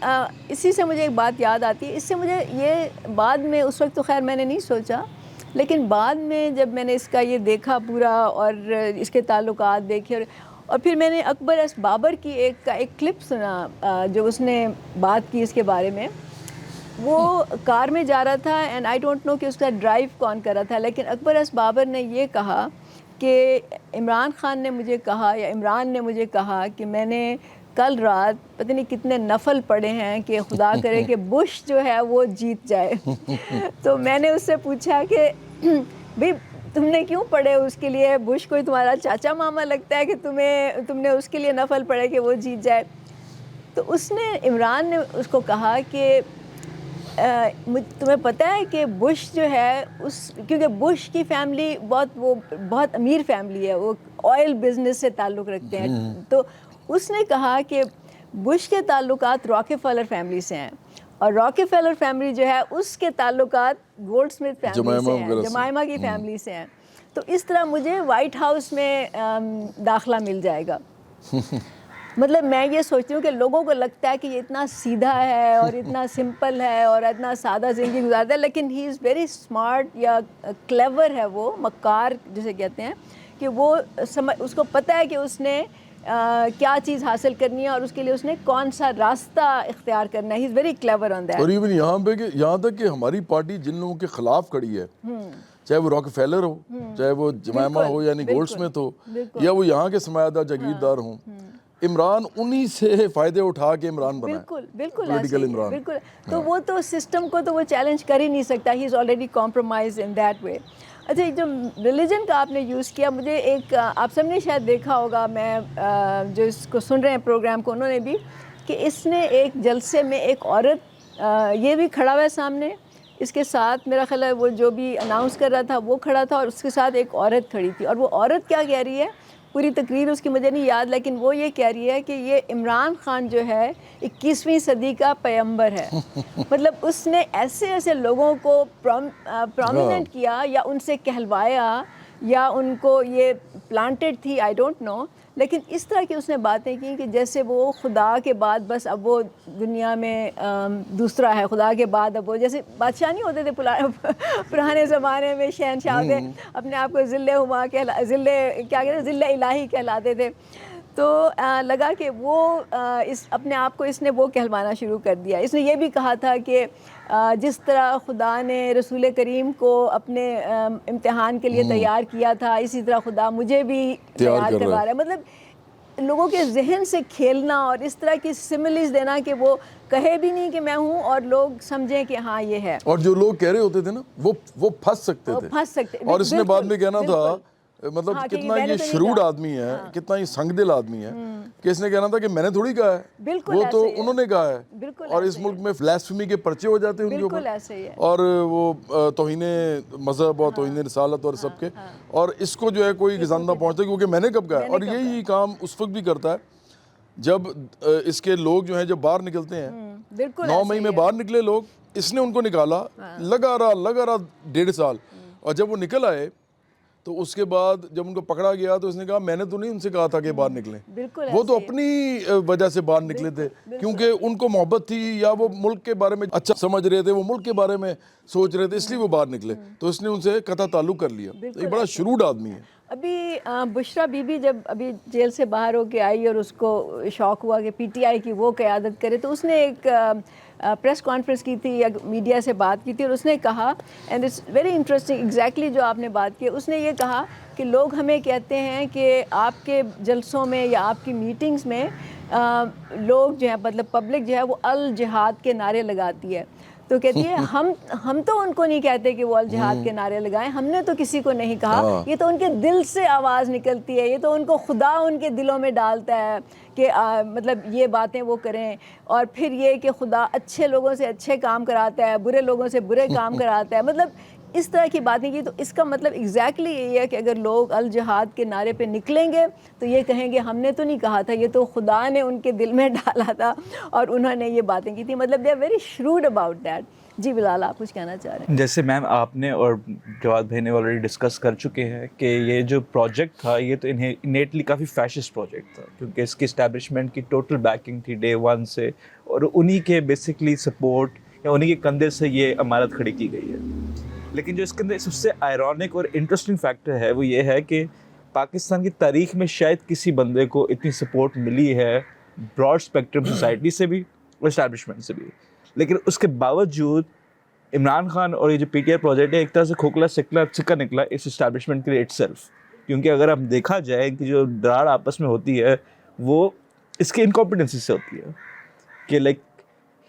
اسی سے مجھے ایک بات یاد آتی ہے, اس سے مجھے یہ بعد میں, اس وقت تو خیر میں نے نہیں سوچا, لیکن بعد میں جب میں نے اس کا یہ دیکھا پورا اور اس کے تعلقات دیکھے, اور پھر میں نے اکبر ایس بابر کی ایک کلپ سنا جو اس نے بات کی اس کے بارے میں. وہ کار میں جا رہا تھا اینڈ آئی ڈونٹ نو کہ اس کا ڈرائیو کون کر رہا تھا, لیکن اکبر اس بابر نے یہ کہا کہ عمران خان نے مجھے کہا یا عمران نے مجھے کہا کہ میں نے کل رات پتہ نہیں کتنے نفل پڑھے ہیں کہ خدا کرے کہ بش جو ہے وہ جیت جائے. تو میں نے اس سے پوچھا کہ بھئی تم نے کیوں پڑھے اس کے لیے, بش کوئی تمہارا چاچا ماما لگتا ہے کہ تم نے اس کے لیے نفل پڑھے کہ وہ جیت جائے. تو اس نے, عمران نے اس کو کہا کہ تمہیں پتہ ہے کہ بش جو ہے کیونکہ بش کی فیملی بہت امیر فیملی ہے, وہ آئل بزنس سے تعلق رکھتے ہیں. تو اس نے کہا کہ بش کے تعلقات راکے فیلر فیملی سے ہیں, اور راکے فیلر فیملی جو ہے اس کے تعلقات گولڈ سمتھ فیملی سے ہیں, جمائمہ کی فیملی سے ہیں. تو اس طرح مجھے وائٹ ہاؤس میں داخلہ مل جائے گا. مطلب میں یہ سوچتی ہوں کہ لوگوں کو لگتا ہے کہ یہ اتنا سیدھا ہے اور اتنا سمپل ہے اور اتنا سادہ زندگی گزارتا ہے, لیکن ہی از ویری اسمارٹ یا کلیور ہے, وہ مکار جسے کہتے ہیں, کہ وہ اس کو پتہ ہے کہ اس نے کیا چیز حاصل کرنی ہے اور اس کے لیے اس نے کون سا راستہ اختیار کرنا ہے. He is very clever on that. اور ایون یہاں تک کہ ہماری پارٹی جن لوگوں کے خلاف کھڑی ہے, چاہے وہ راک فیلر ہو, چاہے وہ جمائمہ ہو یعنی گولڈ سمتھ ہو, یا وہ یہاں کے سرمایہ دار جاگیردار ہوں, عمران انہی سے فائدے اٹھا کے عمران بنا ہے. بالکل. تو وہ تو سسٹم کو تو وہ چیلنج کر ہی نہیں سکتا. He is already compromise in that way. اچھا, جو ریلیجن کا آپ نے یوز کیا, مجھے ایک آپ سب نے شاید دیکھا ہوگا, میں جو اس کو سن رہے ہیں پروگرام کو, انہوں نے بھی, کہ اس نے ایک جلسے میں ایک عورت, یہ بھی کھڑا ہوا ہے سامنے, اس کے ساتھ میرا خیال ہے وہ جو بھی اناؤنس کر رہا تھا وہ کھڑا تھا, اور اس کے ساتھ ایک عورت کھڑی تھی. اور وہ عورت کیا کہہ رہی ہے, پوری تقریر اس کی مجھے نہیں یاد, لیکن وہ یہ کہہ رہی ہے کہ یہ عمران خان جو ہے 21ویں صدی کا پیغمبر ہے. مطلب اس نے ایسے لوگوں کو پرومیننٹ کیا یا ان سے کہلوایا یا ان کو یہ پلانٹڈ تھی, آئی ڈونٹ نو, لیکن اس طرح کی اس نے باتیں کی کہ جیسے وہ خدا کے بعد بس اب وہ دنیا میں دوسرا ہے, خدا کے بعد اب وہ جیسے بادشاہ نہیں ہوتے تھے پرانے زمانے میں, شہنشاہ تھے, اپنے آپ کو ذل ہما ذل الہی کہلاتے تھے. تو لگا کہ وہ اپنے آپ کو اس نے وہ کہلوانا شروع کر دیا. اس نے یہ بھی کہا تھا کہ جس طرح خدا نے رسول کریم کو اپنے امتحان کے لیے تیار کیا تھا, اسی طرح خدا مجھے بھی تیار کروا رہا ہے. مطلب لوگوں کے ذہن سے کھیلنا اور اس طرح کی سملیز دینا کہ وہ کہے بھی نہیں کہ میں ہوں اور لوگ سمجھیں کہ ہاں یہ ہے. اور جو لوگ کہہ رہے ہوتے تھے نا وہ پھنس سکتے تھے. اور اس نے بعد میں کہنا تھا, مطلب کتنا یہ شروڈ آدمی ہے, کتنا یہ سنگ دل آدمی ہے, کہ اس نے کہنا تھا کہ میں نے تھوڑی کہا ہے, وہ تو انہوں نے کہا ہے. اور اس ملک میں بلاسفیمی کے پرچے ہو جاتے ہیں ان کے اوپر, اور وہ توہین مذہب اور توہین رسالت اور سب کے, اور اس کو جو ہے کوئی گزاندہ پہنچتا ہے کیونکہ میں نے کب کہا ہے. اور یہی کام اس وقت بھی کرتا ہے جب اس کے لوگ جو ہیں جب باہر نکلتے ہیں. 9 مئی میں باہر نکلے لوگ, اس نے ان کو نکالا, لگا رہا 1.5 سال, اور جب وہ نکل آئے تو اس کے بعد جب ان کو پکڑا گیا تو اس نے کہا میں نے تو نہیں ان سے کہا تھا کہ باہر نکلیں. وہ تو اپنی وجہ سے باہر نکلے تھے, کیونکہ ان کو محبت تھی یا وہ ملک کے بارے میں اچھا سمجھ رہے تھے, وہ ملک کے بارے میں سوچ رہے تھے, اس لیے وہ باہر نکلے. تو اس نے ان سے قطع تعلق کر لیا. ایک بڑا شروڈ آدمی ہے. ابھی بشرا بی بی جب ابھی جیل سے باہر ہو کے آئی اور اس کو شوق ہوا کہ پی ٹی آئی کی وہ قیادت کرے, تو اس نے ایک پریس کانفرنس کی تھی یا میڈیا سے بات کی تھی, اور اس نے کہا, and it's very interesting, exactly جو آپ نے بات کی, اس نے یہ کہا کہ لوگ ہمیں کہتے ہیں کہ آپ کے جلسوں میں یا آپ کی میٹنگز میں لوگ جو ہے, مطلب پبلک جو ہے وہ الجہاد کے نعرے لگاتی ہے. تو کہتی ہے ہم تو ان کو نہیں کہتے کہ وہ الجہاد کے نعرے لگائیں, ہم نے تو کسی کو نہیں کہا, یہ تو ان کے دل سے آواز نکلتی ہے, یہ تو ان کو خدا ان کے دلوں میں ڈالتا ہے کہ مطلب یہ باتیں وہ کریں. اور پھر یہ کہ خدا اچھے لوگوں سے اچھے کام کراتا ہے, برے لوگوں سے برے کام کراتا ہے. مطلب اس طرح کی باتیں کی. تو اس کا مطلب ایگزیکٹلی یہی ہے کہ اگر لوگ الجہاد کے نعرے پہ نکلیں گے تو یہ کہیں گے ہم نے تو نہیں کہا تھا, یہ تو خدا نے ان کے دل میں ڈالا تھا اور انہوں نے یہ باتیں کی تھی. مطلب they are very shrewd about that. جی بلال, آپ کچھ کہنا چاہ رہے ہیں؟ جیسے میم آپ نے اور جواد بھائی نے آلریڈی ڈسکس کر چکے ہیں کہ یہ جو پروجیکٹ تھا یہ تو انیٹلی کافی فیشسٹ پروجیکٹ تھا, کیونکہ اس کی اسٹیبلشمنٹ کی ٹوٹل بیکنگ تھی ڈے 1 سے, اور انہی کے بیسکلی سپورٹ یا انہی کے کندھے سے یہ عمارت کھڑی کی گئی ہے. لیکن جو اس کے اندر سب سے آئرونک اور انٹرسٹنگ فیکٹر ہے وہ یہ ہے کہ پاکستان کی تاریخ میں شاید کسی بندے کو اتنی سپورٹ ملی ہے براڈ اسپیکٹرم سوسائٹی سے بھی اور اسٹیبلشمنٹ سے بھی. لیکن اس کے باوجود عمران خان اور یہ جو پی ٹی آئی پروجیکٹ ہے ایک طرح سے کھوکھلا سکہ نکلا اس اسٹیبلشمنٹ کے لیے اٹ سیلف. کیونکہ اگر ہم دیکھا جائے کہ جو دراڑ آپس میں ہوتی ہے وہ اس کے انکمپیٹنسی سے ہوتی ہے کہ لائک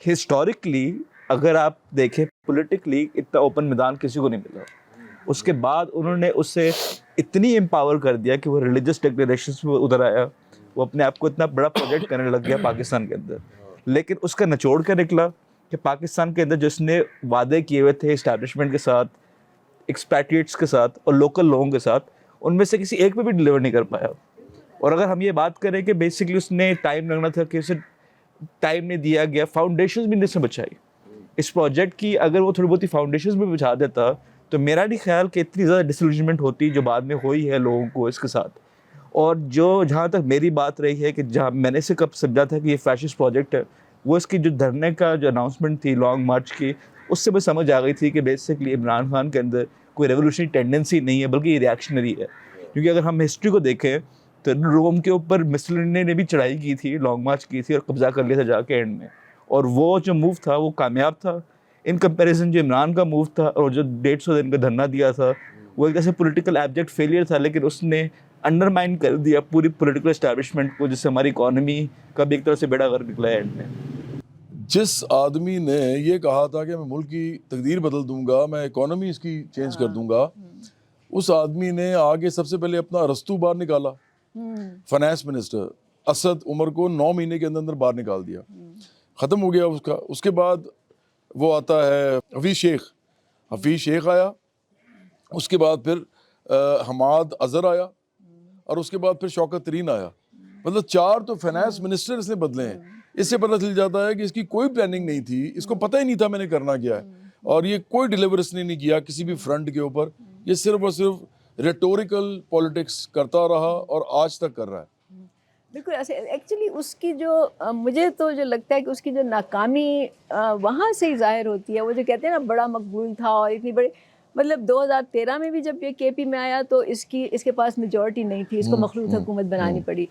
ہسٹورکلی اگر آپ دیکھیں پولیٹکلی اتنا اوپن میدان کسی کو نہیں ملا. اس کے بعد انہوں نے اسے اتنی امپاور کر دیا کہ وہ ریلیجس ڈکلیریشنس میں ادھر آیا, وہ اپنے آپ کو اتنا بڑا پروجیکٹ کرنے لگ گیا پاکستان کے اندر. لیکن اس کا نچوڑ کیا نکلا کہ پاکستان کے اندر جس نے وعدے کیے ہوئے تھے اسٹیبلشمنٹ کے ساتھ, ایکسپیٹریٹس کے ساتھ اور لوکل لوگوں کے ساتھ, ان میں سے کسی ایک پہ بھی ڈلیور نہیں کر پایا. اور اگر ہم یہ بات کریں کہ بیسکلی اس نے ٹائم لگنا تھا کہ اسے ٹائم نہیں دیا گیا, فاؤنڈیشنز بھی نہیں سے بچائی اس پروجیکٹ کی. اگر وہ تھوڑی بہت فاؤنڈیشنز بھی بچا دیتا تو میرا نہیں خیال کہ اتنی زیادہ ڈسلوجمنٹ ہوتی جو بعد میں ہوئی ہے لوگوں کو اس کے ساتھ. اور جہاں تک میری بات رہی ہے کہ جہاں میں نے سے کب سمجھا تھا کہ یہ فیشسٹ پروجیکٹ ہے, وہ اس کی جو دھرنے کا جو اناؤنسمنٹ تھی لانگ مارچ کی, اس سے میں سمجھ آ گئی تھی کہ بیسکلی عمران خان کے اندر کوئی ریولیوشنری ٹینڈنسی نہیں ہے بلکہ یہ ریئیکشنری ہے. کیونکہ اگر ہم ہسٹری کو دیکھیں تو روم کے اوپر مسلنے نے بھی چڑھائی کی تھی, لانگ مارچ کی تھی اور قبضہ کر لیا تھا جا کے اینڈ میں, اور وہ جو موو تھا وہ کامیاب تھا ان کمپیریزن جو عمران کا موو تھا اور جو 150 دن کا دھرنا دیا تھا وہ ایک طرح سے پولیٹیکل ایبجیکٹ فیلئر تھا. لیکن اس نے انڈرمائن کر دیا پوری پولیٹیکل اسٹیبلشمنٹ کو, جس سے ہماری اکانومی کا بھی ایک طرح سے بیڑا غرق نکلا ہے اینڈ میں. جس آدمی نے یہ کہا تھا کہ میں ملک کی تقدیر بدل دوں گا, میں اکانومی اس کی چینج کر دوں گا, اس آدمی نے آگے سب سے پہلے اپنا ارسطو باہر نکالا, فائنانس منسٹر اسد عمر کو 9 مہینے کے اندر باہر نکال دیا, ختم ہو گیا اس کا. اس کے بعد وہ آتا ہے حفیظ شیخ آیا, اس کے بعد پھر حماد اظہر آیا, اور اس کے بعد پھر شوکت ترین آیا. مطلب 4 تو فائنانس منسٹر اس نے بدلے ہیں. اس سے پتہ چل جاتا ہے کہ اس کی کوئی پلاننگ نہیں تھی, اس کو پتہ ہی نہیں تھا میں نے کرنا کیا ہے, اور یہ کوئی ڈیلیور اس نے نہیں کیا کسی بھی فرنٹ کے اوپر. یہ صرف اور صرف ریٹوریکل پولیٹکس کرتا رہا اور آج تک کر رہا ہے. بالکل ایسے ایکچولی اس کی جو مجھے تو جو لگتا ہے کہ اس کی جو ناکامی وہاں سے ہی ظاہر ہوتی ہے. وہ جو کہتے ہیں نا بڑا مقبول تھا اور اتنی بڑی, مطلب 2013 میں بھی جب یہ کے پی میں آیا تو اس کے پاس میجورٹی نہیں تھی, اس کو مخلوط حکومت بنانی پڑی,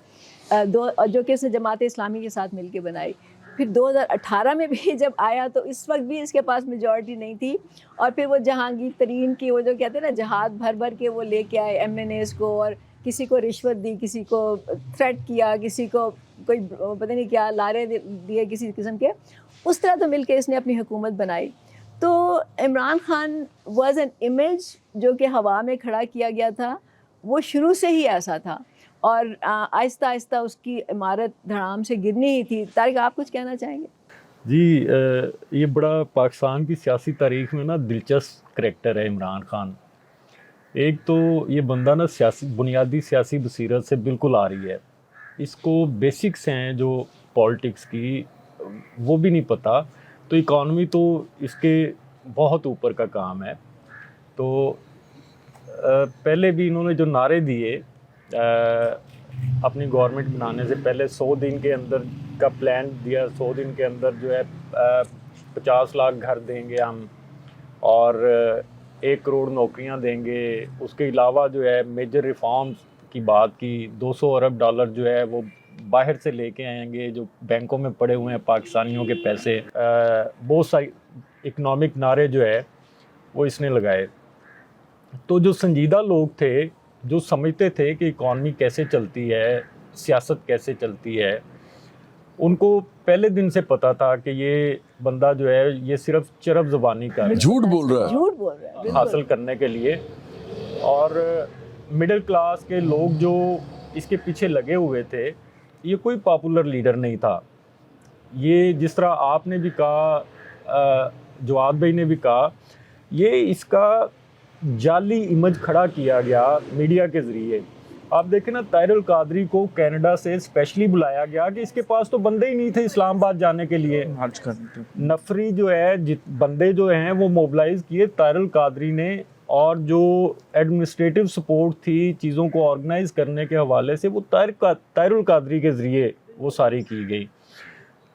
جو کہ اس نے جماعت اسلامی کے ساتھ مل کے بنائی. پھر 2018 میں بھی جب آیا تو اس وقت بھی اس کے پاس میجورٹی نہیں تھی, اور پھر وہ جہانگیر ترین کی وہ جو کہتے ہیں نا جہاد بھر کے وہ لے کے آئے ایم این ایز کو, اور کسی کو رشوت دی, کسی کو تھریٹ کیا, کسی کو کوئی پتہ نہیں کیا لارے دیے کسی قسم کے, اس طرح تو مل کے اس نے اپنی حکومت بنائی. تو Imran Khan was an image جو کہ ہوا میں کھڑا کیا گیا تھا, وہ شروع سے ہی ایسا تھا, اور آہستہ آہستہ اس کی عمارت دھڑام سے گرنی ہی تھی. طارق آپ کچھ کہنا چاہیں گے؟ جی یہ بڑا پاکستان کی سیاسی تاریخ میں نا دلچسپ کریکٹر ہے عمران خان. ایک تو یہ بندہ نا بنیادی سیاسی بصیرت سے بالکل آ رہی ہے, اس کو بیسکس ہیں جو پالیٹکس کی وہ بھی نہیں پتہ, تو اکانومی تو اس کے بہت اوپر کا کام ہے. تو پہلے بھی انہوں نے جو نعرے دیے اپنی گورنمنٹ بنانے سے پہلے, 100 دن کے اندر کا پلان دیا, 100 دن کے اندر جو ہے 50 لاکھ گھر دیں گے ہم, اور 1 کروڑ نوکریاں دیں گے. اس کے علاوہ جو ہے میجر ریفارمز کی بات کی, $200 ارب جو ہے وہ باہر سے لے کے آئیں گے, جو بینکوں میں پڑے ہوئے ہیں پاکستانیوں کے پیسے. بہت ساری اکنامک نعرے جو ہے وہ اس نے لگائے. تو جو سنجیدہ لوگ تھے, جو سمجھتے تھے کہ اکانومی کیسے چلتی ہے, سیاست کیسے چلتی ہے, ان کو پہلے دن سے پتا تھا کہ یہ بندہ جو ہے یہ صرف چرب زبانی کا جھوٹ بول رہا ہے حاصل کرنے کے لیے. اور مڈل کلاس کے لوگ جو اس کے پیچھے لگے ہوئے تھے, یہ کوئی پاپولر لیڈر نہیں تھا. یہ جس طرح آپ نے بھی کہا, جواد بھائی نے بھی کہا, یہ اس کا جعلی امیج کھڑا کیا گیا میڈیا کے ذریعے. آپ دیکھیں نا, طاہر القادری کو کینیڈا سے اسپیشلی بلایا گیا کہ اس کے پاس تو بندے ہی نہیں تھے اسلام آباد جانے کے لیے. نفری جو ہے بندے جو ہیں وہ موبلائز کیے طاہر القادری نے, اور جو ایڈمنسٹریٹو سپورٹ تھی چیزوں کو آرگنائز کرنے کے حوالے سے وہ طاہر القادری کے ذریعے وہ ساری کی گئی.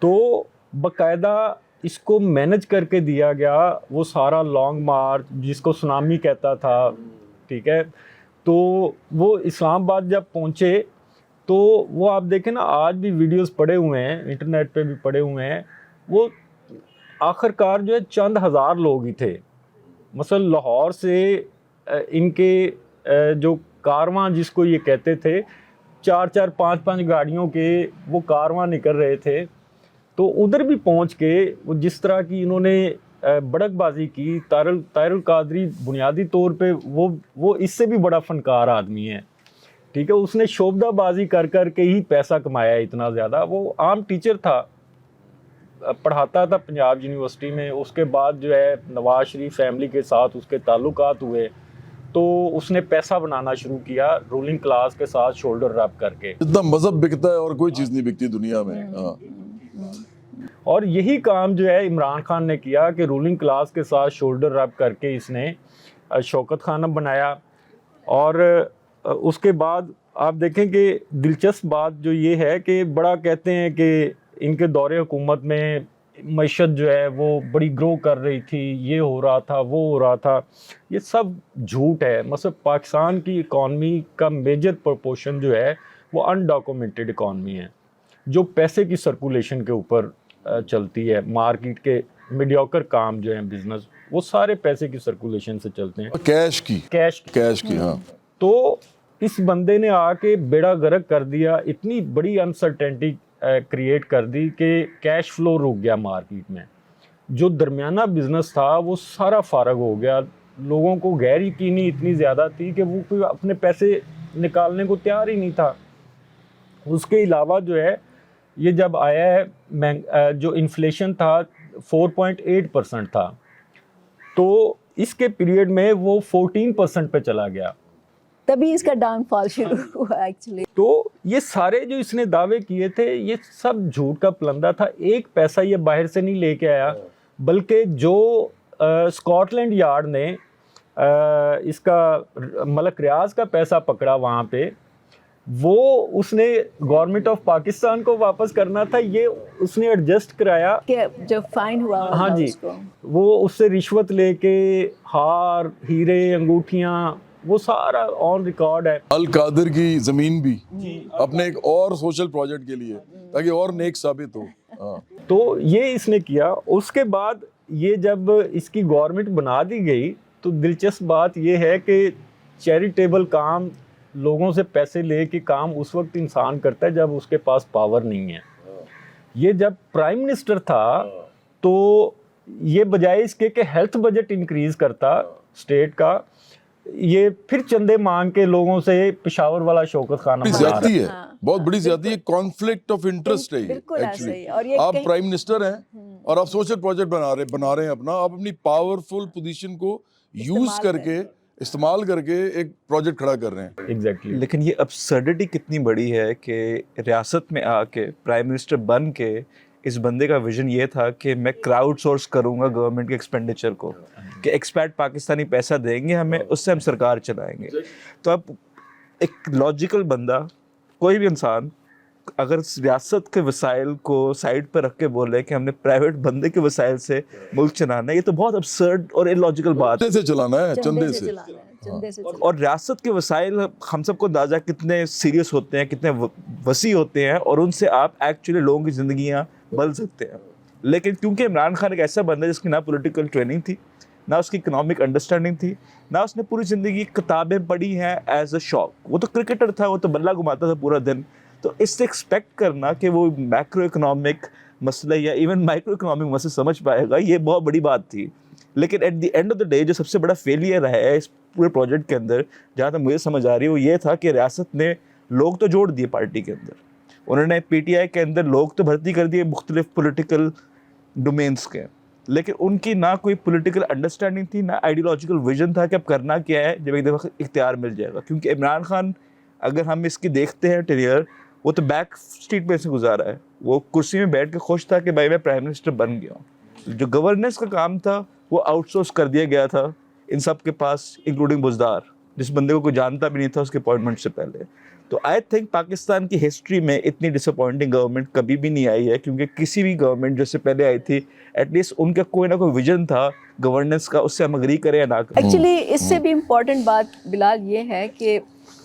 تو باقاعدہ اس کو مینج کر کے دیا گیا وہ سارا لانگ مارچ, جس کو سونامی کہتا تھا, ٹھیک ہے. تو وہ اسلام آباد جب پہنچے تو وہ آپ دیکھیں نا, آج بھی ویڈیوز پڑے ہوئے ہیں انٹرنیٹ پہ بھی پڑے ہوئے ہیں, وہ آخر کار جو ہے چند ہزار لوگ ہی تھے. مثلا لاہور سے ان کے جو کارواں جس کو یہ کہتے تھے 4 5 گاڑیوں کے وہ کارواں نکل رہے تھے. تو ادھر بھی پہنچ کے وہ جس طرح کی انہوں نے بڑک بازی کی. طاہر القادری بنیادی طور پہ وہ اس سے بھی بڑا فنکار آدمی ہے, ٹھیک ہے. اس نے شوبدہ بازی کر کے ہی پیسہ کمایا اتنا زیادہ. وہ عام ٹیچر تھا, پڑھاتا تھا پنجاب یونیورسٹی میں. اس کے بعد جو ہے نواز شریف فیملی کے ساتھ اس کے تعلقات ہوئے, تو اس نے پیسہ بنانا شروع کیا رولنگ کلاس کے ساتھ شولڈر رب کر کے. اتنا مذہب بکتا ہے اور کوئی چیز نہیں بکتی دنیا میں. اور یہی کام جو ہے عمران خان نے کیا کہ رولنگ کلاس کے ساتھ شولڈر رب کر کے اس نے شوکت خانم بنایا. اور اس کے بعد آپ دیکھیں کہ دلچسپ بات جو یہ ہے کہ بڑا کہتے ہیں کہ ان کے دور حکومت میں معیشت جو ہے وہ بڑی گرو کر رہی تھی, یہ ہو رہا تھا, وہ ہو رہا تھا. یہ سب جھوٹ ہے. مثلا پاکستان کی اکانومی کا میجر پرپورشن جو ہے وہ انڈاکومنٹڈ اکانومی ہے, جو پیسے کی سرکولیشن کے اوپر چلتی ہے. مارکیٹ کے میڈیوکر کام جو ہیں بزنس, وہ سارے پیسے کی سرکولیشن سے چلتے ہیں, کیش کی. ہاں. تو اس بندے نے آ کے بیڑا غرق کر دیا, اتنی بڑی انسرٹینٹی کریٹ کر دی کہ کیش فلو رک گیا مارکیٹ میں. جو درمیانہ بزنس تھا وہ سارا فارغ ہو گیا. لوگوں کو غیر یقینی اتنی زیادہ تھی کہ وہ کوئی اپنے پیسے نکالنے کو تیار ہی نہیں تھا. اس کے علاوہ جو ہے یہ جب آیا ہے جو انفلیشن تھا 4.8% تھا, تو اس کے پیریڈ میں وہ 14% پہ چلا گیا. تبھی اس کا ڈاؤن فال شروع ہوا ایکچولی. تو یہ سارے جو اس نے دعوے کیے تھے یہ سب جھوٹ کا پلندہ تھا. ایک پیسہ یہ باہر سے نہیں لے کے آیا, بلکہ جو اسکاٹ لینڈ یارڈ نے اس کا ملک ریاض کا پیسہ پکڑا وہاں پہ, وہ اس نے گورنمنٹ آف پاکستان کو واپس کرنا تھا. یہ اس نے ایڈجسٹ کرایا کہ جو فائن ہوا ہاں جی, وہ اس سے رشوت لے کے ہار, ہیرے, انگوٹھیاں, وہ سارا آن ریکارڈ ہے. القادر کی زمین بھی اپنے ایک اور سوشل پروجیکٹ کے لیے تاکہ اور نیک ثابت ہو. تو یہ اس نے کیا. اس کے بعد یہ جب اس کی گورنمنٹ بنا دی گئی تو دلچسپ بات یہ ہے کہ چیریٹیبل کام, لوگوں سے پیسے لے کے کام اس وقت انسان کرتا ہے جب اس کے پاس پاور نہیں ہے. یہ جب پرائم منسٹر تھا تو یہ بجائے اس کے کہ ہیلتھ بجٹ انکریز کرتا اسٹیٹ کا, یہ پھر چندے مانگ کے لوگوں سے پشاور والا شوکت خانہ زیادتی ہے, بہت بڑی زیادتی ہے. کانفلکٹ آف انٹرسٹ ہے ایکچولی. آپ پرائم منسٹر ہیں اور آپ سوشل پروجیکٹ بنا رہے ہیں اپنا, آپ اپنی پاورفل پوزیشن کو یوز کر کے استعمال کر کے ایک پروجیکٹ کھڑا کر رہے ہیں. ایگزیکٹلی. لیکن یہ ابسرڈٹی کتنی بڑی ہے کہ ریاست میں آ کے پرائم منسٹر بن کے اس بندے کا ویژن یہ تھا کہ میں کراؤڈ سورس کروں گا گورنمنٹ کے ایکسپینڈیچر کو, کہ ایکسپیٹ پاکستانی پیسہ دیں گے ہمیں, اس سے ہم سرکار چلائیں گے. تو اب ایک لاجیکل بندہ, کوئی بھی انسان اگر ریاست کے وسائل کو سائڈ پہ رکھ کے بولے کہ ہم نے پرائیویٹ بندے کے وسائل سے ملک چلانا ہے, یہ تو بہت ابسرڈ اور اللاجیکل بات ہے. چلانا ہے چندے سے. اور ریاست کے وسائل ہم سب کو اندازہ کتنے سیریس ہوتے ہیں, کتنے وسیع ہوتے ہیں, اور ان سے آپ ایکچولی لوگوں کی زندگیاں بدل سکتے ہیں. لیکن کیونکہ عمران خان ایک ایسا بندہ جس کی نہ پولیٹیکل ٹریننگ تھی, نہ اس کی اکنامک انڈرسٹینڈنگ تھی, نہ اس نے پوری زندگی کتابیں پڑھی ہیں ایز اے شوق. وہ تو کرکٹر تھا, وہ تو بلہ گھماتا تھا پورا دن. تو اس سے ایکسپیکٹ کرنا کہ وہ میکرو اکنامک مسئلہ یا ایون مائکرو اکنامک مسئلہ سمجھ پائے گا, یہ بہت بڑی بات تھی. لیکن at the end of the day جو سب سے بڑا فیلئر ہے اس پورے پروجیکٹ کے اندر, جہاں تک مجھے سمجھ آ رہی ہے, وہ یہ تھا کہ ریاست نے لوگ تو جوڑ دیے پارٹی کے اندر. انہوں نے پی ٹی آئی کے اندر لوگ تو بھرتی کر دیے مختلف پولیٹیکل ڈومینس کے, لیکن ان کی نہ کوئی پولیٹیکل انڈرسٹینڈنگ تھی, نہ آئیڈیولوجیکل ویژن تھا کہ اب کرنا کیا ہے جب ایک دفعہ اختیار مل جائے گا. کیونکہ عمران خان اگر ہم اس کی دیکھتے ہیں ٹیریئر, وہ تو بیک اسٹریٹ پہ سے گزارا ہے. وہ کرسی میں بیٹھ کے خوش تھا کہ بھائی میں پرائم منسٹر بن گیا ہوں. جو گورننس کا کام تھا وہ آؤٹ سورس کر دیا گیا تھا ان سب کے پاس, انکلوڈنگ بزدار, جس بندے کو کوئی جانتا بھی نہیں تھا اس کے اپوائنٹمنٹ سے پہلے. تو آئی تھنک پاکستان کی ہسٹری میں اتنی ڈس اپوائنٹنگ گورنمنٹ کبھی بھی نہیں آئی ہے, کیونکہ کسی بھی گورنمنٹ جو سے پہلے آئی تھی ایٹ لیسٹ ان کا کوئی نہ کوئی ویژن تھا گورننس کا, اس سے ہم اگری کریں یا نہ کریں. ایکچولی اس سے بھی امپورٹنٹ بات بلال یہ ہے کہ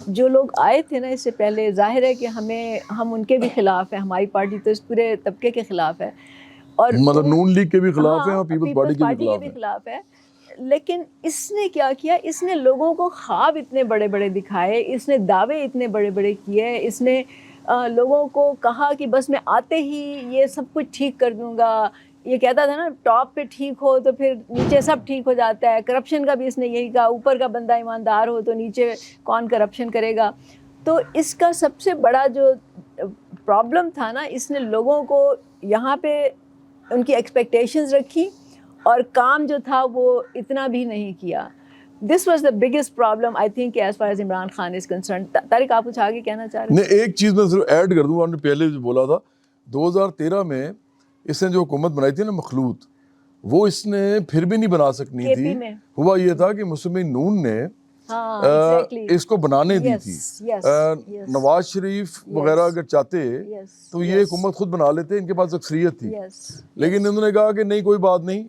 جو لوگ آئے تھے نا اس سے پہلے, ظاہر ہے کہ ہم ان کے بھی خلاف ہیں, ہماری پارٹی تو اس پورے طبقے کے خلاف ہے, اور مطلب نون لیگ کے بھی خلاف ہیں اور پیپلز پارٹی کے بھی خلاف ہے. لیکن اس نے کیا کیا, اس نے لوگوں کو خواب اتنے بڑے بڑے دکھائے, اس نے دعوے اتنے بڑے بڑے کیے, اس نے لوگوں کو کہا کہ بس میں آتے ہی یہ سب کچھ ٹھیک کر دوں گا. یہ کہتا تھا نا ٹاپ پہ ٹھیک ہو تو پھر نیچے سب ٹھیک ہو جاتا ہے. کرپشن کا بھی اس نے یہی کہا, اوپر کا بندہ ایماندار ہو تو نیچے کون کرپشن کرے گا. تو اس کا سب سے بڑا جو پرابلم تھا نا, اس نے لوگوں کو یہاں پہ ان کی ایکسپیکٹیشنز رکھی اور کام جو تھا وہ اتنا بھی نہیں کیا. This was the biggest problem I think as far as Imran Khan is concerned. Tariq آپ کچھ آگے کہنا چاہ رہے ہیں؟ نہیں, ایک چیز میں ضرور ایڈ کر دوں, آپ نے پہلے جو بولا تھا 2013 میں اس نے جو حکومت بنائی تھی نا مخلوط, وہ اس نے پھر بھی نہیں بنا سکنی تھی. ہوا یہ تھا کہ مسلم نون نے اس کو بنانے دی تھی. نواز شریف وغیرہ اگر چاہتے تو یہ حکومت خود بنا لیتے, ان کے پاس اکثریت تھی. لیکن انہوں نے کہا کہ نہیں کوئی بات نہیں,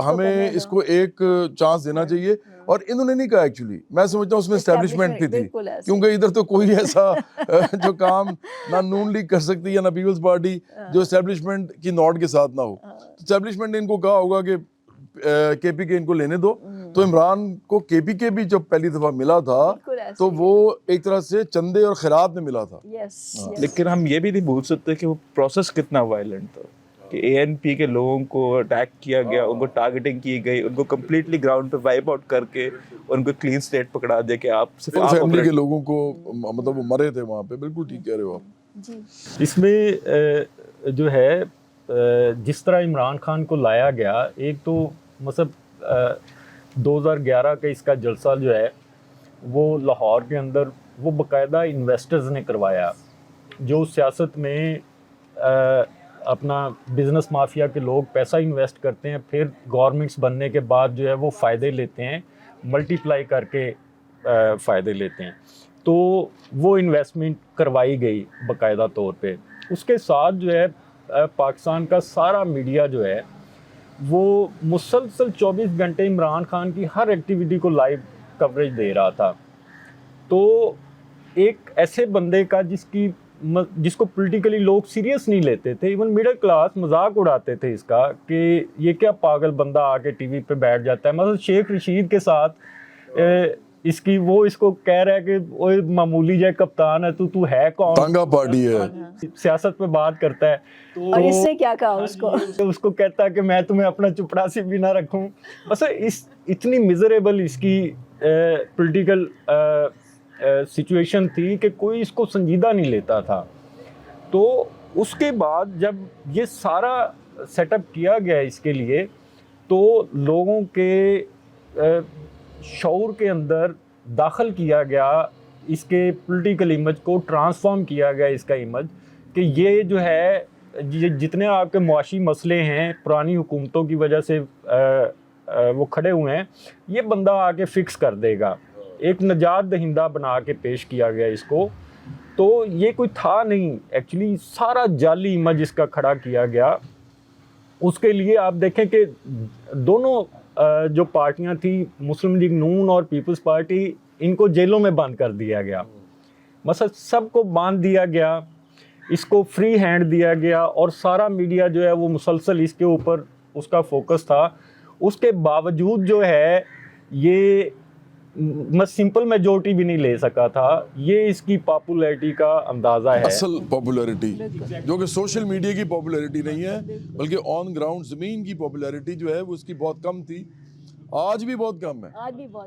ہمیں اس کو ایک چانس دینا چاہیے. اور انہوں نے نہیں کہا, ایکچولی میں سمجھتا ہوں اس میں اسٹیبلشمنٹ کی تھی, کیونکہ ادھر تو کوئی ایسا جو کام نہ نون لیگ کر سکتی یا نہ پیپلز پارٹی جو اسٹیبلشمنٹ کی نوٹ کے ساتھ نہ ہو. اسٹیبلشمنٹ نے ان کو کہا ہوگا کہ کے پی کے ان کو لینے دو. تو عمران کو کے پی کے بھی جب پہلی دفعہ ملا تھا تو وہ ایک طرح سے چندے اور خیرات میں ملا تھا. لیکن ہم یہ بھی نہیں بھول سکتے کہ وہ پروسیس کتنا وائلنٹ تھا, کہ اے این پی کے لوگوں کو اٹیک کیا گیا, ان کو ٹارگیٹنگ کی گئی, ان کو کمپلیٹلی گراؤنڈ پہ وائپ آؤٹ کر کے ان کو کلین سلیٹ پکڑا دیا کہ آپ صرف فیملی کے لوگوں کو, مطلب وہ مرے تھے وہاں پہ. بالکل ٹھیک کہہ رہے ہو آپ. اس میں جو ہے جس طرح عمران خان کو لایا گیا, ایک تو مطلب 2011 کا اس کا جلسہ جو ہے وہ لاہور کے اندر وہ باقاعدہ انویسٹرز نے کروایا, جو سیاست میں اپنا بزنس مافیا کے لوگ پیسہ انویسٹ کرتے ہیں, پھر گورنمنٹس بننے کے بعد جو ہے وہ فائدے لیتے ہیں, ملٹی پلائی کر کے فائدے لیتے ہیں. تو وہ انویسٹمنٹ کروائی گئی باقاعدہ طور پہ. اس کے ساتھ جو ہے پاکستان کا سارا میڈیا جو ہے وہ مسلسل 24 گھنٹے عمران خان کی ہر ایکٹیویٹی کو لائیو کوریج دے رہا تھا. تو ایک ایسے بندے کا جس کو پولیٹیکلی لوگ سیریس نہیں لیتے تھے, ایون میڈل کلاس مذاق اڑاتے تھے اس کا کہ یہ کیا پاگل بندہ آ کے ٹی وی پہ بیٹھ جاتا ہے. مثلا شیخ رشید کے ساتھ اس کو کہہ رہا ہے کہ وہ معمولی جائے کپتان ہے, تو ہے کون, تانگا پارٹی ہے, سیاست پہ بات کرتا ہے. اور اس نے کیا کہا اس کو کہتا ہے کہ میں تمہیں اپنا چپڑاسی بھی نہ رکھوں. بس اتنی میزریبل اس کی پولیٹیکل سچویشن تھی کہ کوئی اس کو سنجیدہ نہیں لیتا تھا. تو اس کے بعد جب یہ سارا سیٹ اپ کیا گیا اس کے لیے, تو لوگوں کے شعور کے اندر داخل کیا گیا, اس کے پولیٹیکل امیج کو ٹرانسفارم کیا گیا, اس کا امیج کہ یہ جو ہے جتنے آپ کے معاشی مسئلے ہیں پرانی حکومتوں کی وجہ سے وہ کھڑے ہوئے ہیں, یہ بندہ آ کے فکس کر دے گا. ایک نجات دہندہ بنا کے پیش کیا گیا اس کو. تو یہ کوئی تھا نہیں, ایکچولی سارا جعلی امیج اس کا کھڑا کیا گیا. اس کے لیے آپ دیکھیں کہ دونوں جو پارٹیاں تھیں, مسلم لیگ نون اور پیپلز پارٹی, ان کو جیلوں میں بند کر دیا گیا. مثلا سب کو باندھ دیا گیا, اس کو فری ہینڈ دیا گیا, اور سارا میڈیا جو ہے وہ مسلسل اس کے اوپر اس کا فوکس تھا. اس کے باوجود جو ہے یہ سمپل میجورٹی بھی نہیں لے سکا تھا. یہ اس کی پاپولیرٹی کا اندازہ ہے, اصل پاپولیرٹی جو کہ سوشل میڈیا کی پاپولیرٹی نہیں ہے, بلکہ آن گراؤنڈ زمین کی پاپولیرٹی جو ہے وہ اس کی بہت کم تھی. آج بھی بہت کم ہے.